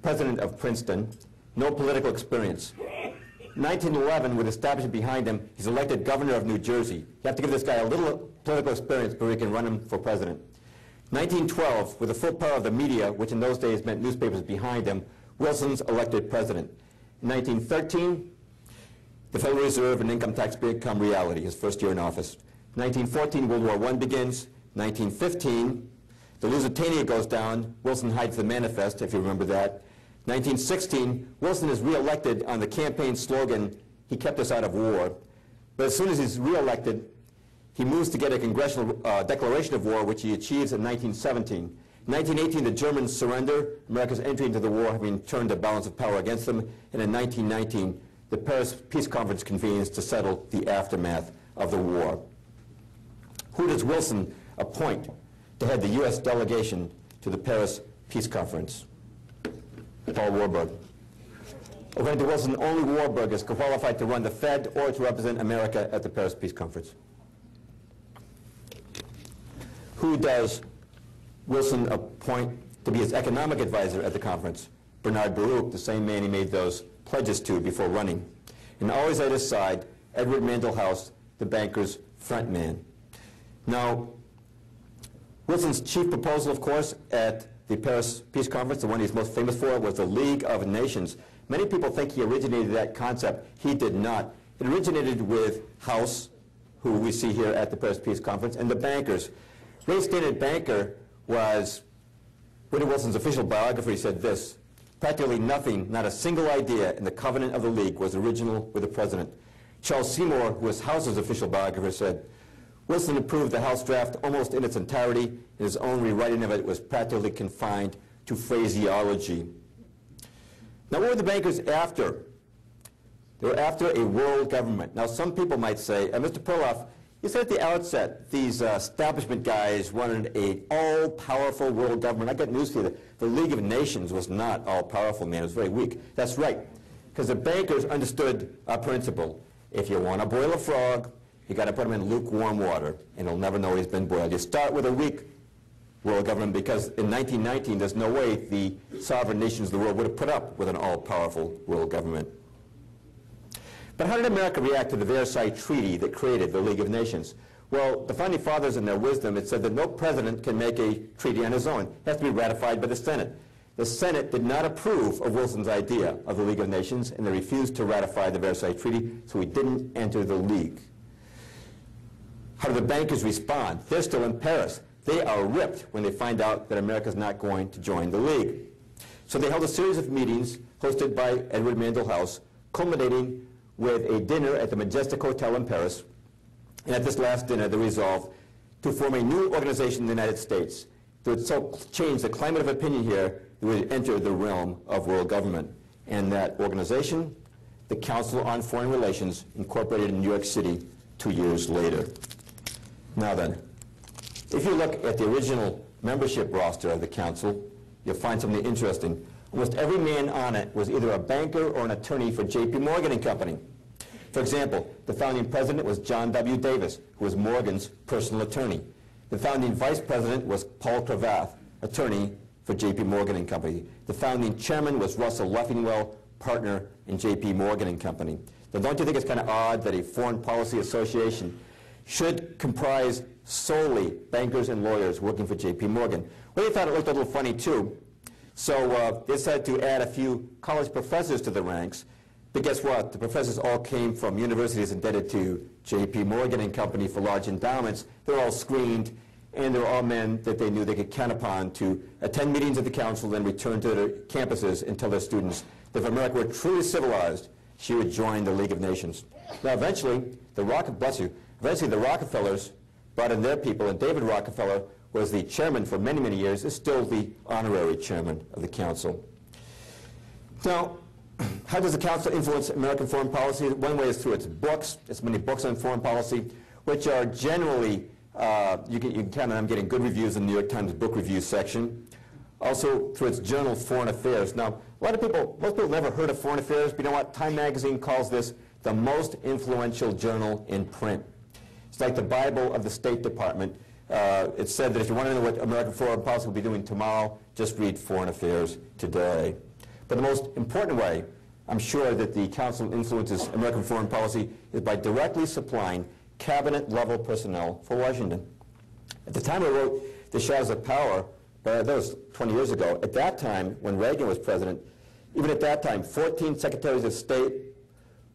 president of Princeton, no political experience. 1911, with establishment behind him, he's elected governor of New Jersey. You have to give this guy a little political experience before he can run him for president. 1912, with the full power of the media, which in those days meant newspapers behind him, Wilson's elected president. In 1913, the Federal Reserve and income tax become reality, his first year in office. 1914, World War I begins. 1915, the Lusitania goes down. Wilson hides the manifest, if you remember that. 1916, Wilson is reelected on the campaign slogan, "He kept us out of war." But as soon as he's reelected, he moves to get a congressional declaration of war, which he achieves in 1917. In 1918, the Germans surrender, America's entry into the war having turned the balance of power against them. And in 1919, the Paris Peace Conference convenes to settle the aftermath of the war. Who does Wilson appoint to head the U.S. delegation to the Paris Peace Conference? Paul Warburg. According to Wilson, only Warburg is qualified to run the Fed or to represent America at the Paris Peace Conference. Who does Wilson appoint to be his economic advisor at the conference? Bernard Baruch, the same man he made those pledges to before running. And always at his side, Edward Mandell House, the banker's front man. Now, Wilson's chief proposal, of course, at the Paris Peace Conference, the one he's most famous for, was the League of Nations. Many people think he originated that concept. He did not. It originated with House, who we see here at the Paris Peace Conference, and the bankers. Ray Stannard Banker was Woodrow Wilson's official biographer. He said this: practically nothing, not a single idea in the covenant of the League was original with the president. Charles Seymour, who was House's official biographer, said, Wilson approved the House draft almost in its entirety, and his own rewriting of it was practically confined to phraseology. Now, what were the bankers after? They were after a world government. Now, some people might say, Mr. Perloff, you said at the outset these establishment guys wanted an all-powerful world government. I got news for you. The League of Nations was not all-powerful, man. It was very weak. That's right, because the bankers understood a principle. If you want to boil a frog, you got to put him in lukewarm water, and he'll never know he's been boiled. You start with a weak world government, because in 1919, there's no way the sovereign nations of the world would have put up with an all-powerful world government. But how did America react to the Versailles Treaty that created the League of Nations? Well, the Founding Fathers, in their wisdom, had said that no president can make a treaty on his own. It has to be ratified by the Senate. The Senate did not approve of Wilson's idea of the League of Nations, and they refused to ratify the Versailles Treaty, so he didn't enter the League. How do the bankers respond? They're still in Paris. They are ripped when they find out that America's not going to join the League. So they held a series of meetings hosted by Edward Mandell House, culminating with a dinner at the Majestic Hotel in Paris. And at this last dinner, they resolved to form a new organization in the United States that would so change the climate of opinion here that would enter the realm of world government. And that organization, the Council on Foreign Relations, incorporated in New York City 2 years later. Now then, if you look at the original membership roster of the council, you'll find something interesting. Almost every man on it was either a banker or an attorney for J.P. Morgan and Company. For example, the founding president was John W. Davis, who was Morgan's personal attorney. The founding vice president was Paul Cravath, attorney for J.P. Morgan and Company. The founding chairman was Russell Leffingwell, partner in J.P. Morgan and Company. Now, don't you think it's kind of odd that a foreign policy association should comprise solely bankers and lawyers working for J.P. Morgan? Well, they thought it looked a little funny, too. So they decided to add a few college professors to the ranks. But guess what? The professors all came from universities indebted to J.P. Morgan and Company for large endowments. They're all screened, and they're all men that they knew they could count upon to attend meetings of the council, then return to their campuses and tell their students that if America were truly civilized, she would join the League of Nations. Now, eventually, the Rockefellers brought in their people, and David Rockefeller was the chairman for many, many years, is still the honorary chairman of the council. Now, how does the council influence American foreign policy? One way is through its books. It's many books on foreign policy, which are generally, you can count on them getting good reviews in the New York Times book review section. Also through its journal, Foreign Affairs. Now, most people never heard of Foreign Affairs, but you know what? Time magazine calls this the most influential journal in print. It's like the Bible of the State Department. It's said that if you want to know what American foreign policy will be doing tomorrow, just read Foreign Affairs today. But the most important way, I'm sure, that the council influences American foreign policy is by directly supplying cabinet-level personnel for Washington. At the time I wrote The Shadows of Power, that was 20 years ago, at that time, when Reagan was president, even at that time, 14 secretaries of state,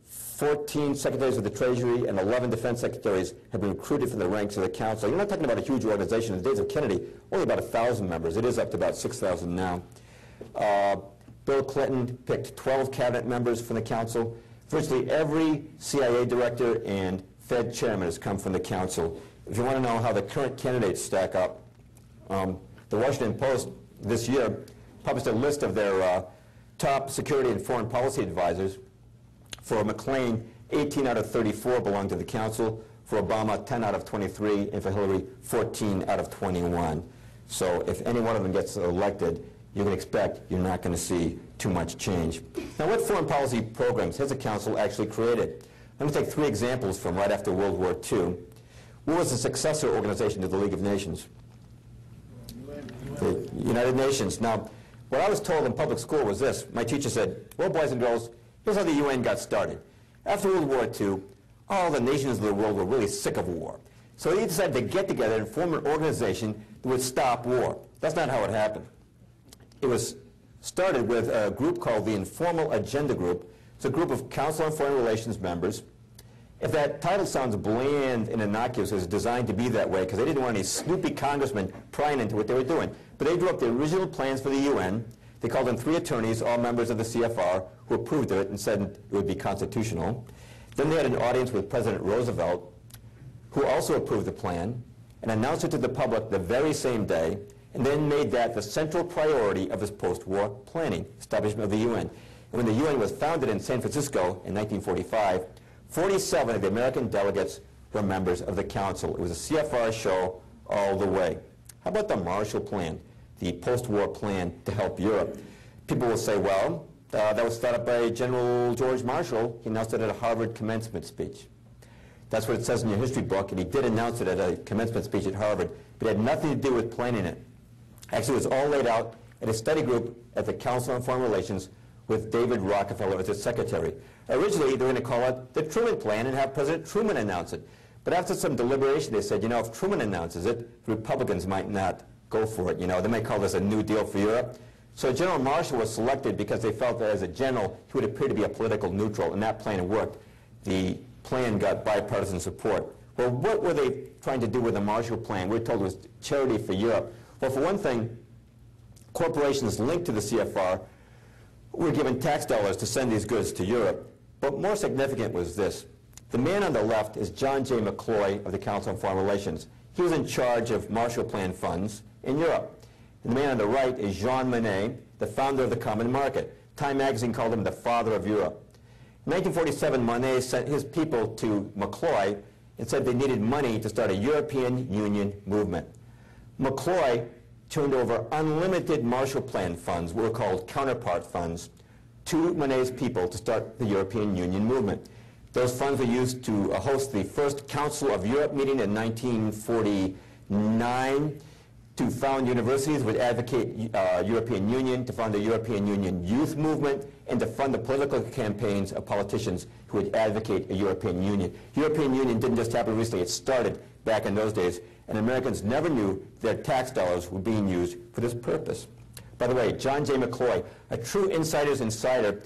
14 secretaries of the Treasury, and 11 defense secretaries have been recruited from the ranks of the council. You're not talking about a huge organization. In the days of Kennedy, only about 1,000 members. It is up to about 6,000 now. Bill Clinton picked 12 cabinet members from the council. Virtually every CIA director and Fed chairman has come from the council. If you want to know how the current candidates stack up, the Washington Post this year published a list of their top security and foreign policy advisors. For McClain, 18 out of 34 belong to the council. For Obama, 10 out of 23, and for Hillary, 14 out of 21. So if any one of them gets elected, you can expect you're not going to see too much change. Now, what foreign policy programs has the council actually created? Let me take 3 examples from right after World War II. What was the successor organization to the League of Nations? The United Nations. Now, what I was told in public school was this. My teacher said, well, boys and girls, here's how the UN got started. After World War II, all the nations of the world were really sick of war. So they decided to get together and form an organization that would stop war. That's not how it happened. It was started with a group called the Informal Agenda Group. It's a group of Council on Foreign Relations members. If that title sounds bland and innocuous, it was designed to be that way because they didn't want any snoopy congressmen prying into what they were doing. But they drew up the original plans for the UN. They called in 3 attorneys, all members of the CFR, who approved of it and said it would be constitutional. Then they had an audience with President Roosevelt, who also approved the plan and announced it to the public the very same day, and then made that the central priority of his post-war planning, establishment of the UN. And when the UN was founded in San Francisco in 1945, 47 of the American delegates were members of the council. It was a CFR show all the way. How about the Marshall Plan, the post-war plan to help Europe? People will say, well, that was started by General George Marshall. He announced it at a Harvard commencement speech. That's what it says in your history book, and he did announce it at a commencement speech at Harvard, but it had nothing to do with planning it. Actually, it was all laid out at a study group at the Council on Foreign Relations with David Rockefeller as its secretary. Originally, they were going to call it the Truman Plan and have President Truman announce it. But after some deliberation, they said, you know, if Truman announces it, Republicans might not go for it. You know, they might call this a New Deal for Europe. So General Marshall was selected because they felt that as a general, he would appear to be a political neutral, and that plan worked. The plan got bipartisan support. Well, what were they trying to do with the Marshall Plan? We were told it was charity for Europe. Well, for one thing, corporations linked to the CFR were given tax dollars to send these goods to Europe. But more significant was this. The man on the left is John J. McCloy of the Council on Foreign Relations. He was in charge of Marshall Plan funds in Europe. And the man on the right is Jean Monnet, the founder of the Common Market. Time magazine called him the father of Europe. In 1947, Monnet sent his people to McCloy and said they needed money to start a European Union movement. McCloy turned over unlimited Marshall Plan funds, what were called counterpart funds, to Monet's people to start the European Union movement. Those funds were used to host the first Council of Europe meeting in 1949, to found universities would advocate European Union, to found the European Union youth movement, and to fund the political campaigns of politicians who would advocate a European Union. European Union didn't just happen recently, it started back in those days, and Americans never knew their tax dollars were being used for this purpose. By the way, John J. McCloy, a true insider's insider,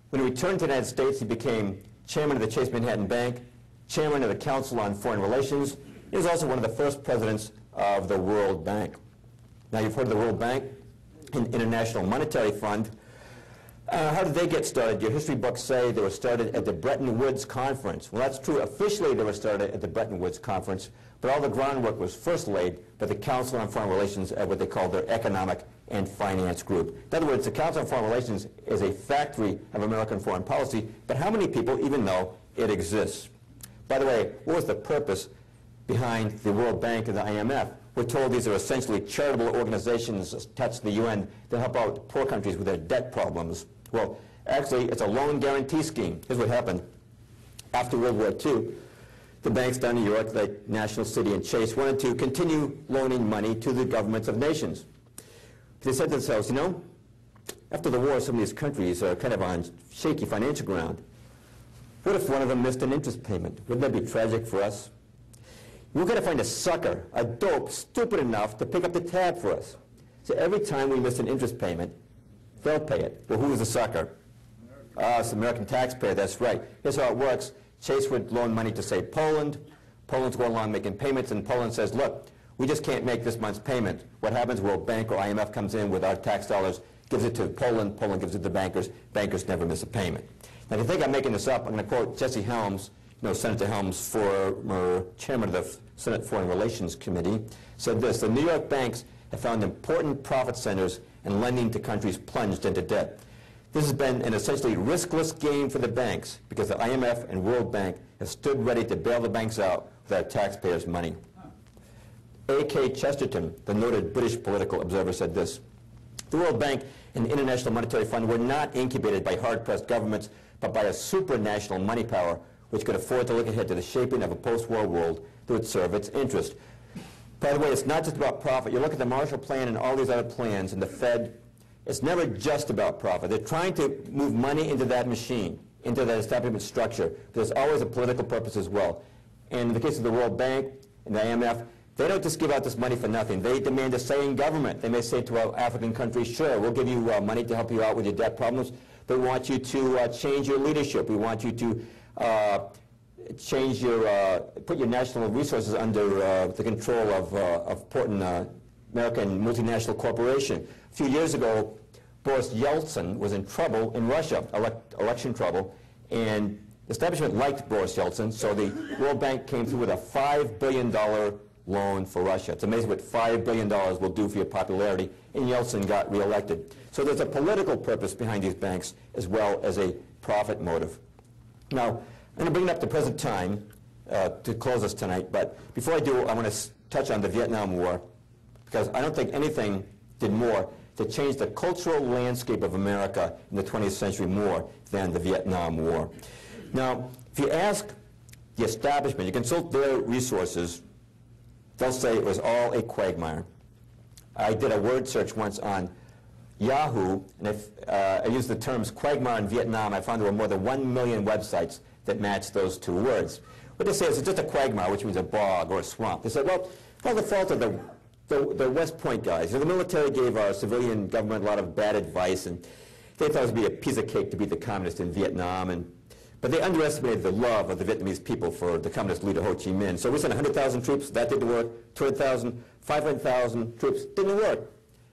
when he returned to the United States, he became chairman of the Chase Manhattan Bank, chairman of the Council on Foreign Relations. He was also one of the first presidents of the World Bank. Now, you've heard of the World Bank, International Monetary Fund. How did they get started? Your history books say they were started at the Bretton Woods Conference. Well, that's true. Officially, they were started at the Bretton Woods Conference, but all the groundwork was first laid by the Council on Foreign Relations at what they called their Economic and Finance Group. In other words, the Council on Foreign Relations is a factory of American foreign policy, but how many people even know it exists? By the way, what was the purpose behind the World Bank and the IMF? We're told these are essentially charitable organizations attached to the UN that help out poor countries with their debt problems. Well, actually, it's a loan guarantee scheme. Here's what happened. After World War II, the banks down in New York, like National City and Chase, wanted to continue loaning money to the governments of nations. They said to themselves, you know, after the war, some of these countries are kind of on shaky financial ground. What if one of them missed an interest payment? Wouldn't that be tragic for us? We're going to find a sucker, a dope, stupid enough to pick up the tab for us. So every time we miss an interest payment, they'll pay it. Well, who is the sucker? It's the American taxpayer, that's right. Here's how it works. Chase would loan money to, say, Poland. Poland's going along making payments, and Poland says, look, we just can't make this month's payment. What happens? World Bank or IMF comes in with our tax dollars, gives it to Poland, Poland gives it to bankers. Bankers never miss a payment. Now, if you think I'm making this up, I'm going to quote Jesse Helms, Senator Helms, former chairman of the Senate Foreign Relations Committee, said this: the New York banks have found important profit centers, and lending to countries plunged into debt. This has been an essentially riskless game for the banks because the IMF and World Bank have stood ready to bail the banks out with our taxpayers' money. A.K. Chesterton, the noted British political observer, said this: the World Bank and the International Monetary Fund were not incubated by hard-pressed governments, but by a supranational money power which could afford to look ahead to the shaping of a post-war world that would serve its interest. By the way, it's not just about profit. You look at the Marshall Plan and all these other plans and the Fed, it's never just about profit. They're trying to move money into that machine, into that establishment structure. There's always a political purpose as well. And in the case of the World Bank and the IMF, they don't just give out this money for nothing. They demand a say in government. They may say to our African countries, sure, we'll give you money to help you out with your debt problems, but we want you to change your leadership. We want you to change your, put your national resources under the control of important American multinational corporation. A few years ago, Boris Yeltsin was in trouble in Russia, election trouble, and the establishment liked Boris Yeltsin, so the World Bank came through with a $5 billion loan for Russia. It's amazing what $5 billion will do for your popularity, and Yeltsin got reelected. So there's a political purpose behind these banks as well as a profit motive. Now, I'm going to bring it up to present time to close us tonight, but before I do, I want to touch on the Vietnam War, because I don't think anything did more to change the cultural landscape of America in the 20th century more than the Vietnam War. Now, if you ask the establishment, you consult their resources, they'll say it was all a quagmire. I did a word search once on Yahoo, and if I used the terms quagmire in Vietnam, I found there were more than 1 million websites that matched those two words. What they say is it's just a quagmire, which means a bog or a swamp. They said, well, it's all the fault of the West Point guys. The military gave our civilian government a lot of bad advice, and they thought it would be a piece of cake to beat the communists in Vietnam, but they underestimated the love of the Vietnamese people for the communist leader Ho Chi Minh. So we sent 100,000 troops, that didn't work, 200,000, 500,000 troops, didn't work.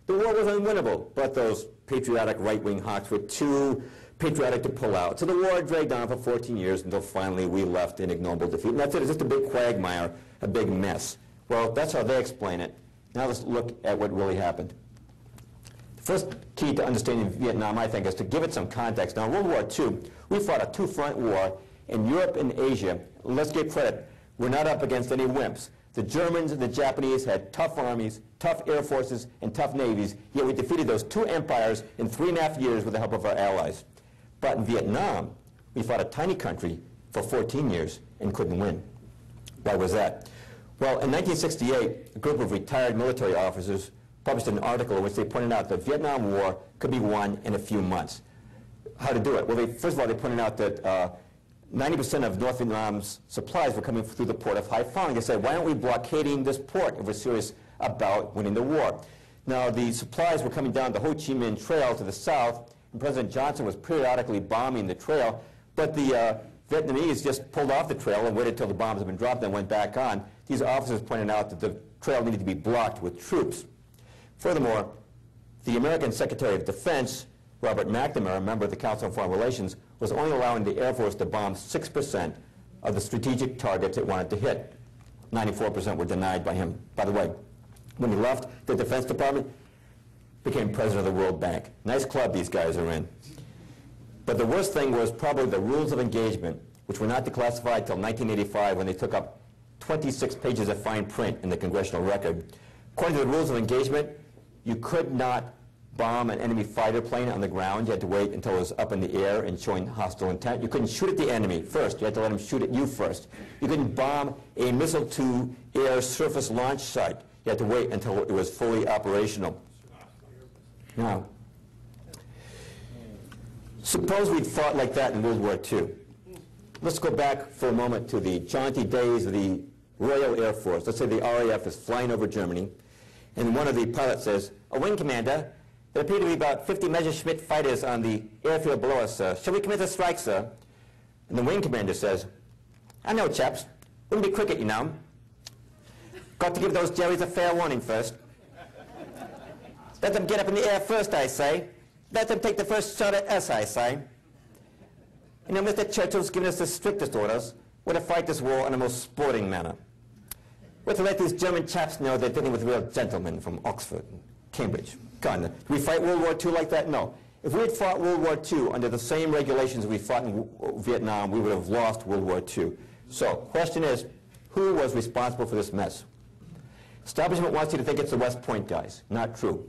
The war was unwinnable, but those patriotic right-wing hawks were too patriotic to pull out. So the war dragged on for 14 years until finally we left in ignoble defeat. And that's it, it's just a big quagmire, a big mess. Well, that's how they explain it. Now let's look at what really happened. The first key to understanding Vietnam, I think, is to give it some context. Now, in World War II, we fought a two-front war in Europe and Asia. Let's give credit. were not up against any wimps. The Germans and the Japanese had tough armies, tough air forces, and tough navies, yet we defeated those two empires in 3.5 years with the help of our allies. But in Vietnam, we fought a tiny country for 14 years and couldn't win. Why was that? Well, in 1968, a group of retired military officers published an article in which they pointed out that the Vietnam War could be won in a few months. How to do it? Well, first of all, they pointed out that 90% of North Vietnam's supplies were coming through the port of Haiphong. They said, why aren't we blockading this port if we're serious about winning the war? Now, the supplies were coming down the Ho Chi Minh Trail to the south, and President Johnson was periodically bombing the trail, but the Vietnamese just pulled off the trail and waited until the bombs had been dropped and went back on. These officers pointed out that the trail needed to be blocked with troops. Furthermore, the American Secretary of Defense, Robert McNamara, a member of the Council on Foreign Relations, was only allowing the Air Force to bomb 6% of the strategic targets it wanted to hit. 94% were denied by him. By the way, when he left the Defense Department, became president of the World Bank. Nice club these guys are in. But the worst thing was probably the rules of engagement, which were not declassified until 1985 when they took up 26 pages of fine print in the Congressional Record. According to the rules of engagement, you could not bomb an enemy fighter plane on the ground. You had to wait until it was up in the air and showing hostile intent. You couldn't shoot at the enemy first. You had to let him shoot at you first. You couldn't bomb a missile-to-air surface launch site. You had to wait until it was fully operational. Now, suppose we'd fought like that in World War II. Let's go back for a moment to the jaunty days of the Royal Air Force. Let's say the RAF is flying over Germany, and one of the pilots says, "A wing commander, there appear to be about 50 Messerschmitt fighters on the airfield below us, sir. Shall we commence a strike, sir?" And the wing commander says, "I know, chaps. Wouldn't be cricket, you know. Got to give those Jerrys a fair warning first. Let them get up in the air first, I say. Let them take the first shot at us, I say. You know, Mr. Churchill's given us the strictest orders. We're to fight this war in a most sporting manner. We're to let these German chaps know they're dealing with real gentlemen from Oxford and Cambridge. God, did we fight World War II like that? No. If we had fought World War II under the same regulations we fought in Vietnam, we would have lost World War II. So, question is, who was responsible for this mess? Establishment wants you to think it's the West Point guys. Not true.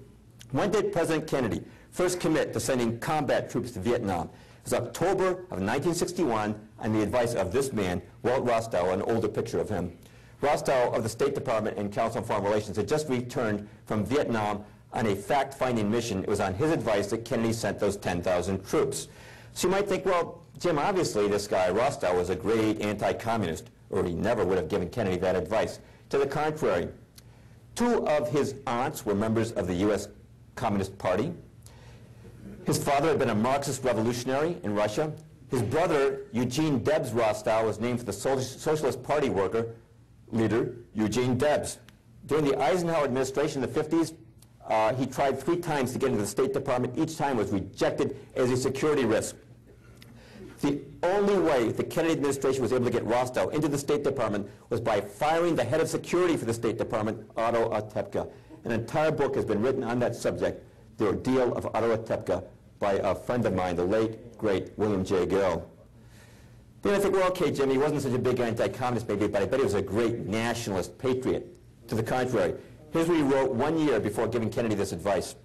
When did President Kennedy first commit to sending combat troops to Vietnam? It was October of 1961 on the advice of this man, Walt Rostow, an older picture of him. Rostow of the State Department and Council on Foreign Relations had just returned from Vietnam on a fact-finding mission. It was on his advice that Kennedy sent those 10,000 troops. So you might think, well, Jim, obviously this guy, Rostow, was a great anti-communist, or he never would have given Kennedy that advice. To the contrary, two of his aunts were members of the U.S. Communist Party. His father had been a Marxist revolutionary in Russia. His brother, Eugene Debs Rostow, was named for the Socialist Party leader, Eugene Debs. During the Eisenhower administration in the 50s, he tried 3 times to get into the State Department. Each time was rejected as a security risk. The only way the Kennedy administration was able to get Rostow into the State Department was by firing the head of security for the State Department, Otto Otepka. An entire book has been written on that subject, The Ordeal of Otto Otepka, by a friend of mine, the late, great William J. Gill. Then I think, well, okay, Jim, he wasn't such a big anti-communist maybe, but I bet he was a great nationalist patriot. To the contrary, here's what he wrote 1 year before giving Kennedy this advice.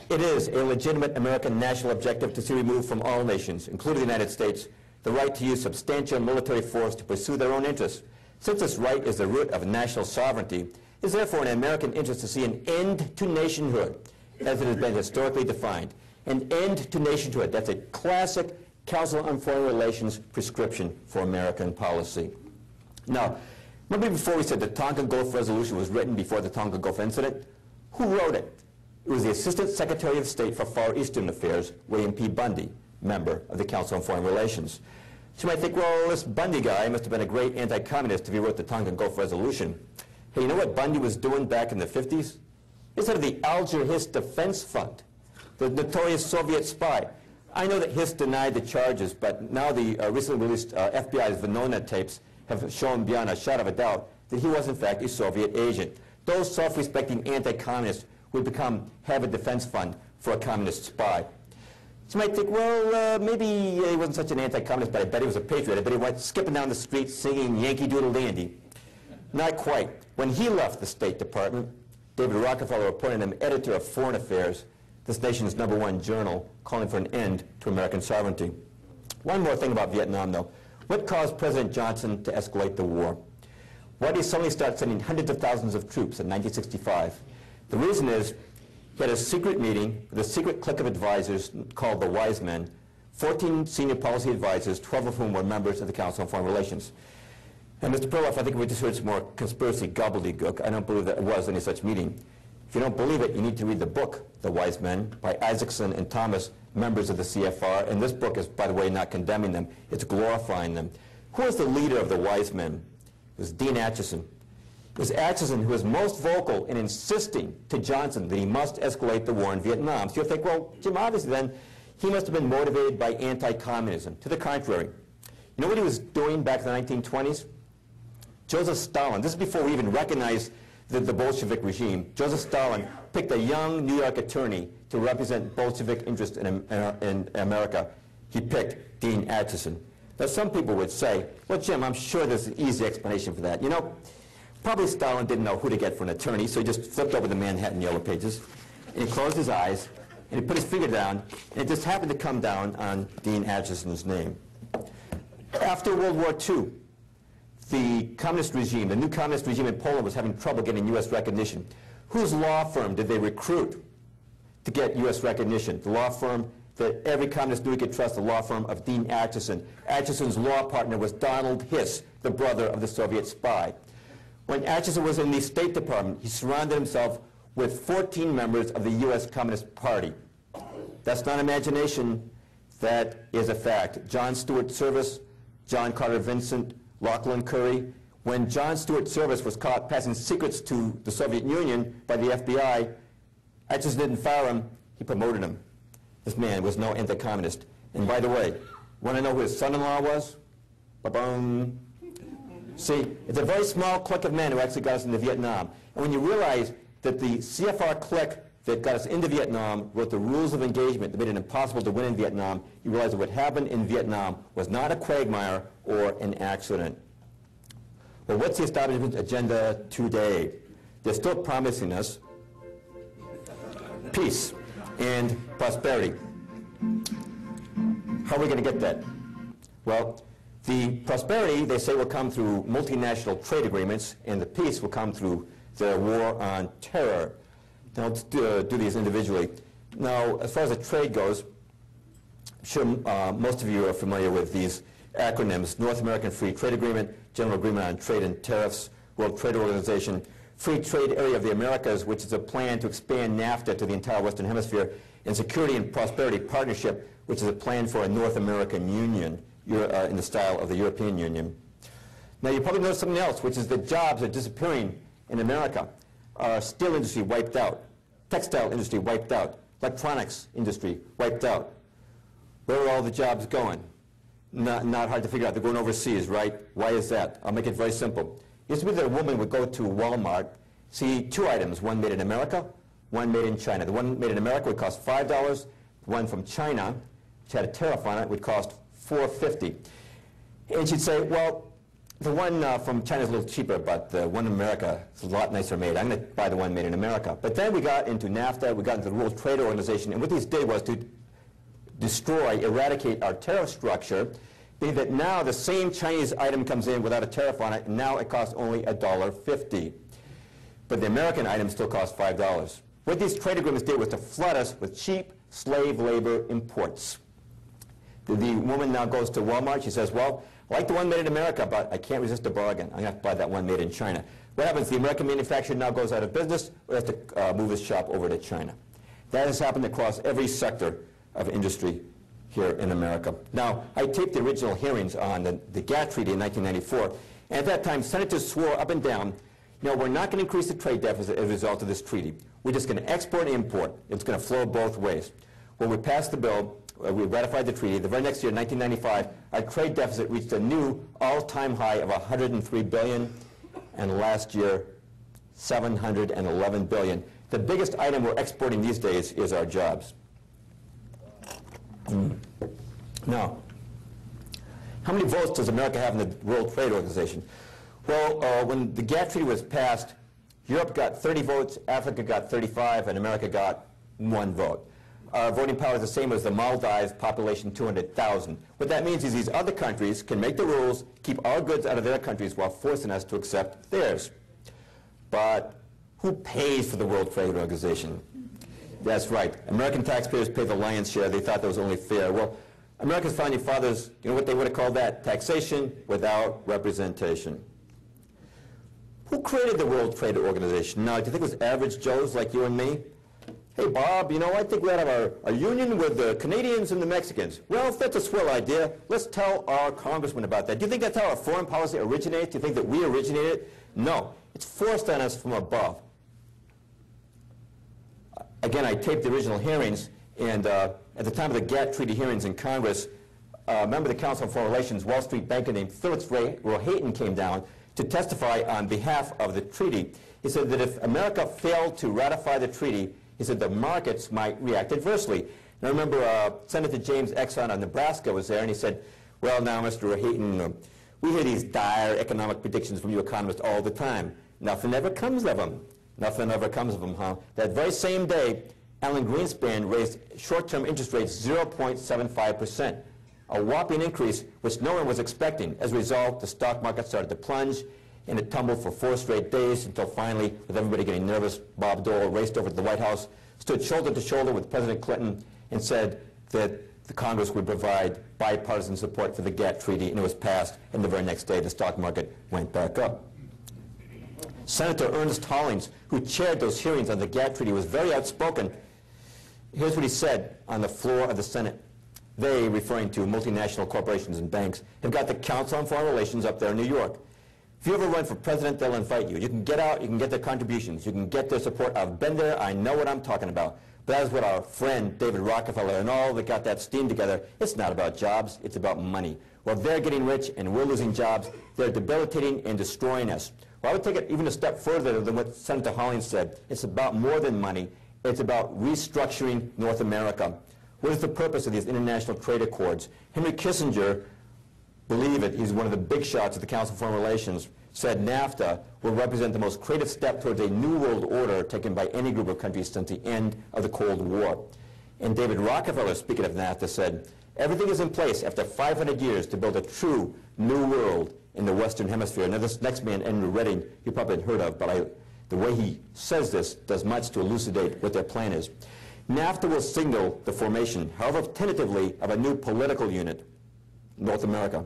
"It is a legitimate American national objective to see removed from all nations, including the United States, the right to use substantial military force to pursue their own interests. Since this right is the root of national sovereignty, it is therefore in American interest to see an end to nationhood, as it has been historically defined. An end to nationhood." That's a classic Council on Foreign Relations prescription for American policy. Now, remember before we said the Tonkin Gulf Resolution was written before the Tonkin Gulf Incident? Who wrote it? It was the Assistant Secretary of State for Far Eastern Affairs, William P. Bundy, member of the Council on Foreign Relations. So you might think, well, this Bundy guy must have been a great anti-communist if he wrote the Tonkin Gulf Resolution. Hey, you know what Bundy was doing back in the 50s? He started the Alger Hiss Defense Fund, the notorious Soviet spy. I know that Hiss denied the charges, but now the recently released FBI's Venona tapes have shown beyond a shadow of a doubt that he was in fact a Soviet agent. Those self-respecting anti-communists would have a defense fund for a communist spy. So you might think, well, maybe he wasn't such an anti-communist, but I bet he was a patriot. I bet he went skipping down the street singing Yankee Doodle Dandy. Not quite. When he left the State Department, David Rockefeller appointed him editor of Foreign Affairs, this nation's #1 journal, calling for an end to American sovereignty. One more thing about Vietnam, though. What caused President Johnson to escalate the war? Why did he suddenly start sending hundreds of thousands of troops in 1965? The reason is he had a secret meeting with a secret clique of advisors called the Wise Men, 14 senior policy advisors, 12 of whom were members of the Council on Foreign Relations. And Mr. Perloff, I think we just heard some more conspiracy gobbledygook. I don't believe that there was any such meeting. If you don't believe it, you need to read the book, The Wise Men, by Isaacson and Thomas, members of the CFR. And this book is, by the way, not condemning them. It's glorifying them. Who was the leader of the Wise Men? It was Dean Acheson. It was Acheson who was most vocal in insisting to Johnson that he must escalate the war in Vietnam. So you'll think, well, Jim, obviously then, he must have been motivated by anti-communism. To the contrary. You know what he was doing back in the 1920s? Joseph Stalin, this is before we even recognized the Bolshevik regime. Joseph Stalin picked a young New York attorney to represent Bolshevik interests in America. He picked Dean Acheson. Now, some people would say, well, Jim, I'm sure there's an easy explanation for that. You know, probably Stalin didn't know who to get for an attorney, so he just flipped over the Manhattan Yellow Pages, and he closed his eyes, and he put his finger down, and it just happened to come down on Dean Acheson's name. After World War II, the communist regime, the new communist regime in Poland was having trouble getting U.S. recognition. Whose law firm did they recruit to get U.S. recognition? The law firm that every communist knew he could trust, the law firm of Dean Acheson. Acheson's law partner was Donald Hiss, the brother of the Soviet spy. When Acheson was in the State Department, he surrounded himself with 14 members of the U.S. Communist Party. That's not imagination, that is a fact. John Stuart Service, John Carter Vincent, Lachlan Curry. When John Stuart Service was caught passing secrets to the Soviet Union by the FBI, Acheson didn't fire him, he promoted him. This man was no anti-communist. And by the way, want to know who his son-in-law was? Ba-boom. See, it's a very small clique of men who actually got us into Vietnam. And when you realize that the CFR clique that got us into Vietnam wrote the rules of engagement that made it impossible to win in Vietnam, you realize that what happened in Vietnam was not a quagmire or an accident. Well, what's the establishment agenda today? They're still promising us peace and prosperity. How are we going to get that? Well, the prosperity, they say, will come through multinational trade agreements, and the peace will come through the war on terror. Now, let's do these individually. Now, as far as the trade goes, I'm sure most of you are familiar with these acronyms: North American Free Trade Agreement, General Agreement on Trade and Tariffs, World Trade Organization, Free Trade Area of the Americas, which is a plan to expand NAFTA to the entire Western Hemisphere, and Security and Prosperity Partnership, which is a plan for a North American Union in the style of the European Union. Now, you probably know something else, which is that jobs are disappearing in America. Steel industry wiped out, textile industry wiped out, electronics industry wiped out. Where are all the jobs going? Not hard to figure out. They're going overseas, right? Why is that? I'll make it very simple. It used to be that a woman would go to Walmart, see two items, one made in America, one made in China. The one made in America would cost $5. The one from China, which had a tariff on it, would cost $4.50. And she'd say, well, the one from China is a little cheaper, but the one in America is a lot nicer made. I'm going to buy the one made in America. But then we got into NAFTA, we got into the World Trade Organization, and what these did was to destroy, eradicate our tariff structure, being that now the same Chinese item comes in without a tariff on it, and now it costs only $1.50. But the American item still costs $5. What these trade agreements did was to flood us with cheap slave labor imports. The woman now goes to Walmart, she says, well, I like the one made in America, but I can't resist a bargain. I'm going to have to buy that one made in China. What happens? The American manufacturer now goes out of business, or has to move his shop over to China. That has happened across every sector of industry here in America. Now, I taped the original hearings on the GATT Treaty in 1994, and at that time, senators swore up and down, you know, we're not going to increase the trade deficit as a result of this treaty. We're just going to export and import. It's going to flow both ways. When we passed the bill, we ratified the treaty. The very next year, 1995, our trade deficit reached a new all-time high of $103 billion, and last year, $711 billion. The biggest item we're exporting these days is our jobs. Now, how many votes does America have in the World Trade Organization? Well, when the GATT Treaty was passed, Europe got 30 votes, Africa got 35, and America got 1 vote. Our voting power is the same as the Maldives, population 200,000. What that means is these other countries can make the rules, keep our goods out of their countries while forcing us to accept theirs. But who pays for the World Trade Organization? That's right. American taxpayers pay the lion's share. They thought that was only fair. Well, America's founding fathers, you know what they would have called that? Taxation without representation. Who created the World Trade Organization? Now, do you think it was average Joes like you and me? Hey, Bob, you know, I think we ought to have a union with the Canadians and the Mexicans. Well, if that's a swell idea, let's tell our congressman about that. Do you think that's how our foreign policy originates? Do you think that we originated it? No. It's forced on us from above. Again, I taped the original hearings, and at the time of the GATT Treaty hearings in Congress, a member of the Council on Foreign Relations, Wall Street banker named Phyllis Rohatyn came down to testify on behalf of the treaty. He said that if America failed to ratify the treaty, he said the markets might react adversely. And I remember Senator James Exon of Nebraska was there, and he said, well, now, Mr. Rohatyn, we hear these dire economic predictions from you economists all the time. Nothing ever comes of them. Nothing ever comes of them, huh? That very same day, Alan Greenspan raised short-term interest rates 0.75%, a whopping increase which no one was expecting. As a result, the stock market started to plunge, and it tumbled for 4 straight days until finally, with everybody getting nervous, Bob Dole raced over to the White House, stood shoulder to shoulder with President Clinton, and said that the Congress would provide bipartisan support for the GATT Treaty, and it was passed, and the very next day, the stock market went back up. Senator Ernest Hollings, who chaired those hearings on the GATT Treaty, was very outspoken. Here's what he said on the floor of the Senate. They, referring to multinational corporations and banks, have got the Council on Foreign Relations up there in New York. If you ever run for president, they'll invite you. You can get out, you can get their contributions, you can get their support. I've been there, I know what I'm talking about. But that is what our friend David Rockefeller and all that got that steam together. It's not about jobs, it's about money. Well, they're getting rich and we're losing jobs. They're debilitating and destroying us. Well, I would take it even a step further than what Senator Hollings said. It's about more than money. It's about restructuring North America. What is the purpose of these international trade accords? Henry Kissinger, believe it, he's one of the big shots at the Council on Foreign Relations, said NAFTA will represent the most creative step towards a new world order taken by any group of countries since the end of the Cold War. And David Rockefeller, speaking of NAFTA, said, everything is in place after 500 years to build a true new world in the Western Hemisphere. Now, this next man, Andrew Redding, you probably haven't heard of, but the way he says this does much to elucidate what their plan is. NAFTA will signal the formation, however tentatively, of a new political unit, North America.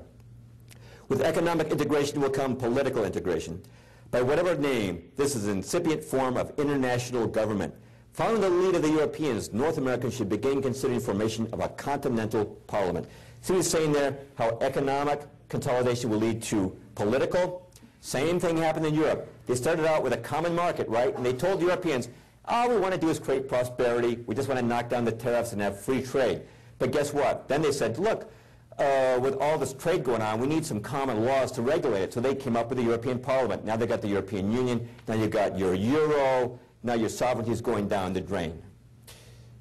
With economic integration will come political integration. By whatever name, this is an incipient form of international government. Following the lead of the Europeans, North Americans should begin considering formation of a continental parliament. See what he's saying there? How economic consolidation will lead to political. Same thing happened in Europe. They started out with a common market, right? And they told Europeans, all we want to do is create prosperity. We just want to knock down the tariffs and have free trade. But guess what? Then they said, look, with all this trade going on, we need some common laws to regulate it. So they came up with the European Parliament. Now they've got the European Union. Now you've got your euro. Now your sovereignty is going down the drain.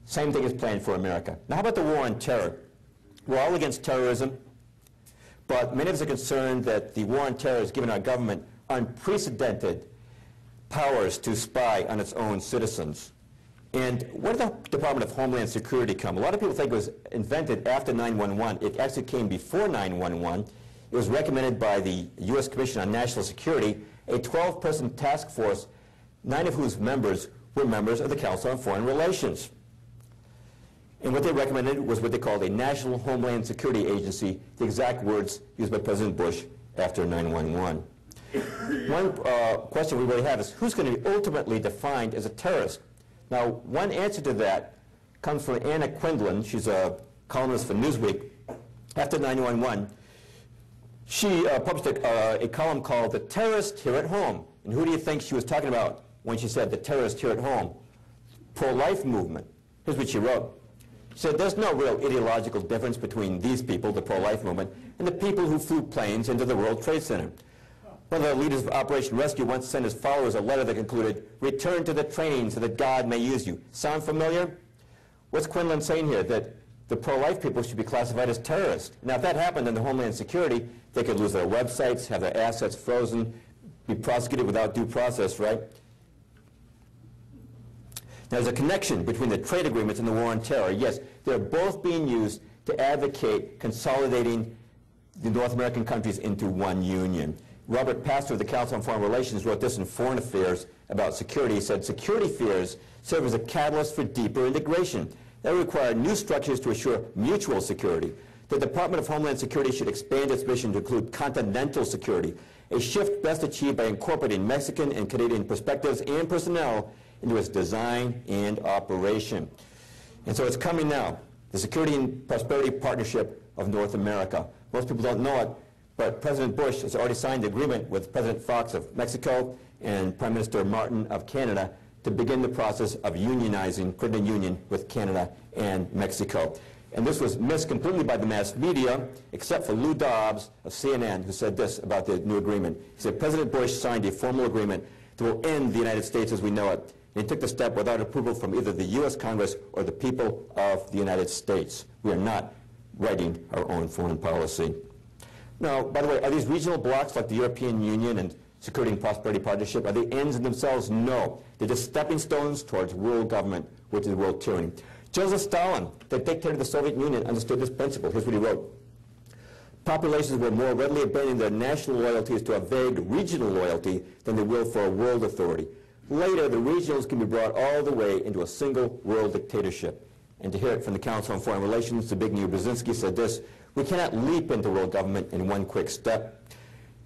Same thing is planned for America. Now how about the war on terror? We're all against terrorism, but many of us are concerned that the war on terror has given our government unprecedented powers to spy on its own citizens. And where did the Department of Homeland Security come? A lot of people think it was invented after 9/11. It actually came before 9/11. It was recommended by the U.S. Commission on National Security, a 12-person task force, 9 of whose members were members of the Council on Foreign Relations. And what they recommended was what they called a National Homeland Security Agency, the exact words used by President Bush after 9/11. One question we really have is, who's going to be ultimately defined as a terrorist? Now, one answer to that comes from Anna Quindlen. She's a columnist for Newsweek. After 9/11, she published a column called The Terrorist Here at Home. And who do you think she was talking about when she said the terrorist here at home? Pro-life movement. Here's what she wrote. She said, there's no real ideological difference between these people, the pro-life movement, and the people who flew planes into the World Trade Center. One of the leaders of Operation Rescue once sent his followers a letter that concluded, return to the train so that God may use you. Sound familiar? What's Quinlan saying here? That the pro-life people should be classified as terrorists. Now, if that happened, then the Homeland Security, they could lose their websites, have their assets frozen, be prosecuted without due process, right? Now, there's a connection between the trade agreements and the war on terror. Yes, they're both being used to advocate consolidating the North American countries into one union. Robert Pastor of the Council on Foreign Relations wrote this in Foreign Affairs about security. He said, security fears serve as a catalyst for deeper integration. They require new structures to assure mutual security. The Department of Homeland Security should expand its mission to include continental security, a shift best achieved by incorporating Mexican and Canadian perspectives and personnel into its design and operation. And so it's coming now, the Security and Prosperity Partnership of North America. Most people don't know it, but President Bush has already signed the agreement with President Fox of Mexico and Prime Minister Martin of Canada to begin the process of unionizing, creating a union with Canada and Mexico. And this was missed completely by the mass media, except for Lou Dobbs of CNN, who said this about the new agreement. He said, President Bush signed a formal agreement that will end the United States as we know it. And he took the step without approval from either the U.S. Congress or the people of the United States. We are not writing our own foreign policy. Now, by the way, are these regional blocs like the European Union and Security and Prosperity Partnership, are they ends in themselves? No. They're just stepping stones towards world government, which is world tyranny. Joseph Stalin, the dictator of the Soviet Union, understood this principle. Here's what he wrote. Populations will more readily abandon their national loyalties to a vague regional loyalty than they will for a world authority. Later, the regionals can be brought all the way into a single world dictatorship. And to hear it from the Council on Foreign Relations, Zbigniew Brzezinski said this, we cannot leap into world government in one quick step.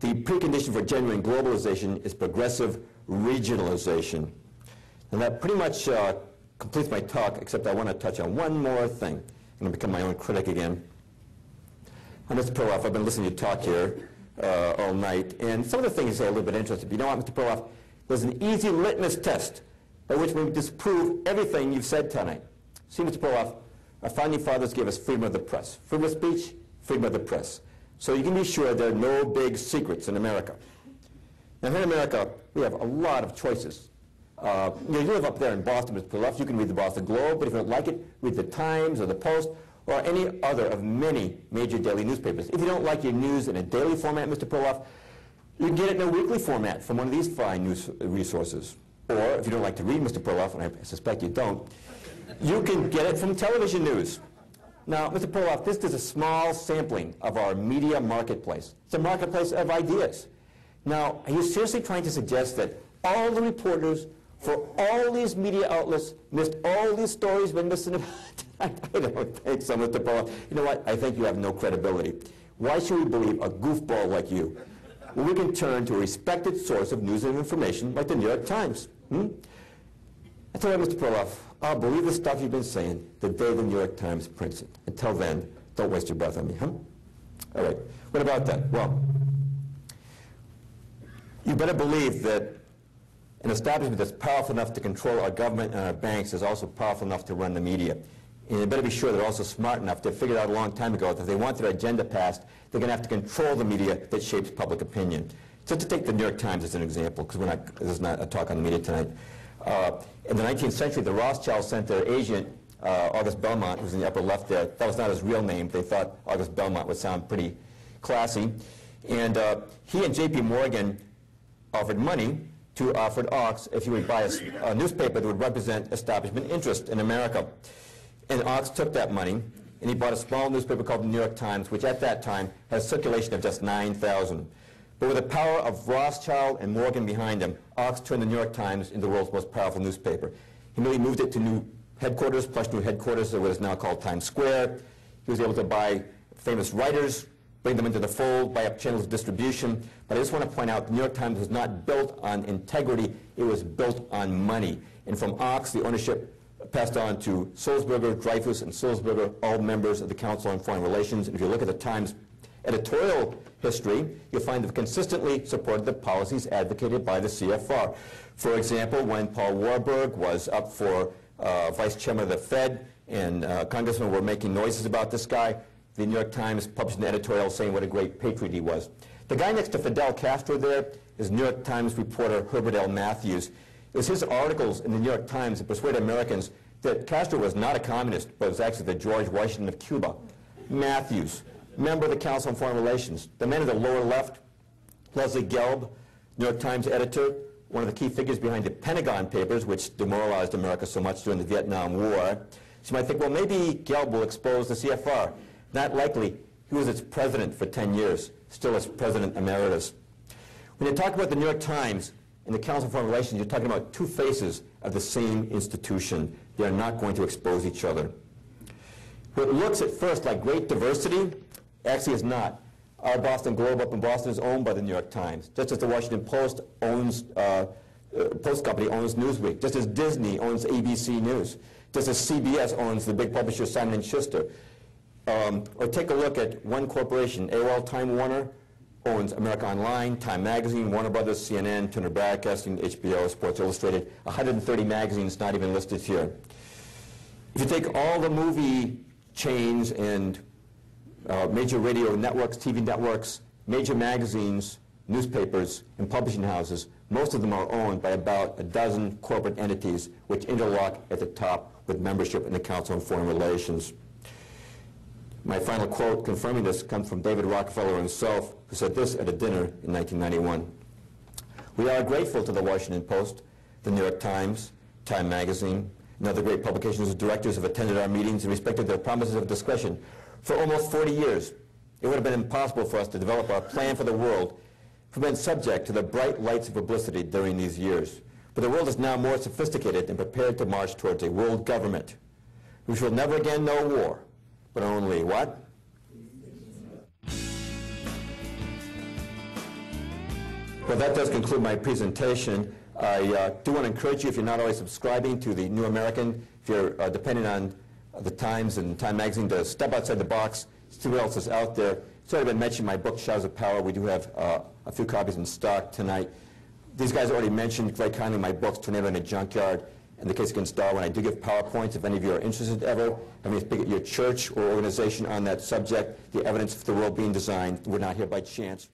The precondition for genuine globalization is progressive regionalization. And that pretty much completes my talk, except I want to touch on one more thing. I'm going to become my own critic again. Mr. Perloff, I've been listening to you talk here all night, and some of the things you say are a little bit interesting. You know what, Mr. Perloff? There's an easy litmus test by which we disprove everything you've said tonight. See, Mr. Perloff, our founding fathers gave us freedom of the press. Freedom of speech, freedom of the press. So you can be sure there are no big secrets in America. Now, here in America, we have a lot of choices. You live up there in Boston, Mr. Perloff. You can read the Boston Globe, but if you don't like it, read the Times or the Post or any other of many major daily newspapers. If you don't like your news in a daily format, Mr. Perloff, you can get it in a weekly format from one of these fine news resources. Or if you don't like to read, Mr. Perloff, and I suspect you don't, you can get it from television news. Now, Mr. Perloff, this is a small sampling of our media marketplace. It's a marketplace of ideas. Now, are you seriously trying to suggest that all the reporters for all these media outlets missed all these stories been missing about? I don't think so, Mr. Perloff. You know what? I think you have no credibility. Why should we believe a goofball like you when we can turn to a respected source of news and information like the New York Times? I tell you, Mr. Perloff, I'll believe the stuff you've been saying the day the New York Times prints it. Until then, don't waste your breath on me, huh? All right. What about that? Well, you better believe that an establishment that's powerful enough to control our government and our banks is also powerful enough to run the media. And you better be sure they're also smart enough to figure out a long time ago that if they want their agenda passed, they're going to have to control the media that shapes public opinion. So to take the New York Times as an example, because this is not a talk on the media tonight. In the 19th century, the Rothschild sent their agent, August Belmont, who's in the upper left there. That was not his real name. They thought August Belmont would sound pretty classy. And he and J.P. Morgan offered money to Alfred Ox if he would buy a newspaper that would represent establishment interest in America. And Ox took that money, and he bought a small newspaper called the New York Times, which at that time had a circulation of just 9,000. But with the power of Rothschild and Morgan behind him, Ox turned the New York Times into the world's most powerful newspaper. He merely moved it to new headquarters, plush new headquarters, or what is now called Times Square. He was able to buy famous writers, bring them into the fold, buy up channels of distribution. But I just want to point out, the New York Times was not built on integrity, it was built on money. And from Ox, the ownership passed on to Sulzberger, Dreyfus, and Sulzberger, all members of the Council on Foreign Relations. And if you look at the Times editorial history, you'll find they've consistently supported the policies advocated by the CFR. For example, when Paul Warburg was up for vice chairman of the Fed and congressmen were making noises about this guy, the New York Times published an editorial saying what a great patriot he was. The guy next to Fidel Castro there is New York Times reporter Herbert L. Matthews. It was his articles in the New York Times that persuaded Americans that Castro was not a communist, but was actually the George Washington of Cuba. Matthews, member of the Council on Foreign Relations. The man in the lower left, Leslie Gelb, New York Times editor, one of the key figures behind the Pentagon Papers, which demoralized America so much during the Vietnam War. So you might think, well, maybe Gelb will expose the CFR. Not likely. He was its president for 10 years, still as president emeritus. When you talk about the New York Times and the Council on Foreign Relations, you're talking about two faces of the same institution. They are not going to expose each other. What looks at first like great diversity actually is not. Our Boston Globe up in Boston is owned by the New York Times, just as the Washington Post owns, Post Company owns Newsweek, just as Disney owns ABC News, just as CBS owns the big publisher Simon & Schuster. Or take a look at one corporation, AOL Time Warner owns America Online, Time Magazine, Warner Brothers, CNN, Turner Broadcasting, HBO, Sports Illustrated, 130 magazines not even listed here. If you take all the movie chains and major radio networks, TV networks, major magazines, newspapers, and publishing houses, most of them are owned by about a dozen corporate entities which interlock at the top with membership in the Council on Foreign Relations. My final quote confirming this comes from David Rockefeller himself, who said this at a dinner in 1991. We are grateful to the Washington Post, the New York Times, Time Magazine, and other great publications whose directors have attended our meetings and respected their promises of discretion. For almost 40 years, it would have been impossible for us to develop our plan for the world if we'd been subject to the bright lights of publicity during these years. But the world is now more sophisticated and prepared to march towards a world government. We shall never again know war, but only what? Well, that does conclude my presentation. I do want to encourage you, if you're not already subscribing to the New American, if you're depending on the Times and Time Magazine, to step outside the box, see what else is out there. It's already been mentioned, my book, Shadows of Power. We do have a few copies in stock tonight. These guys already mentioned very kindly my books, Tornado in a Junkyard, and The Case Against Darwin. I do give PowerPoints if any of you are interested ever. I mean, speak at your church or organization on that subject, the evidence of the world being designed. We're not here by chance.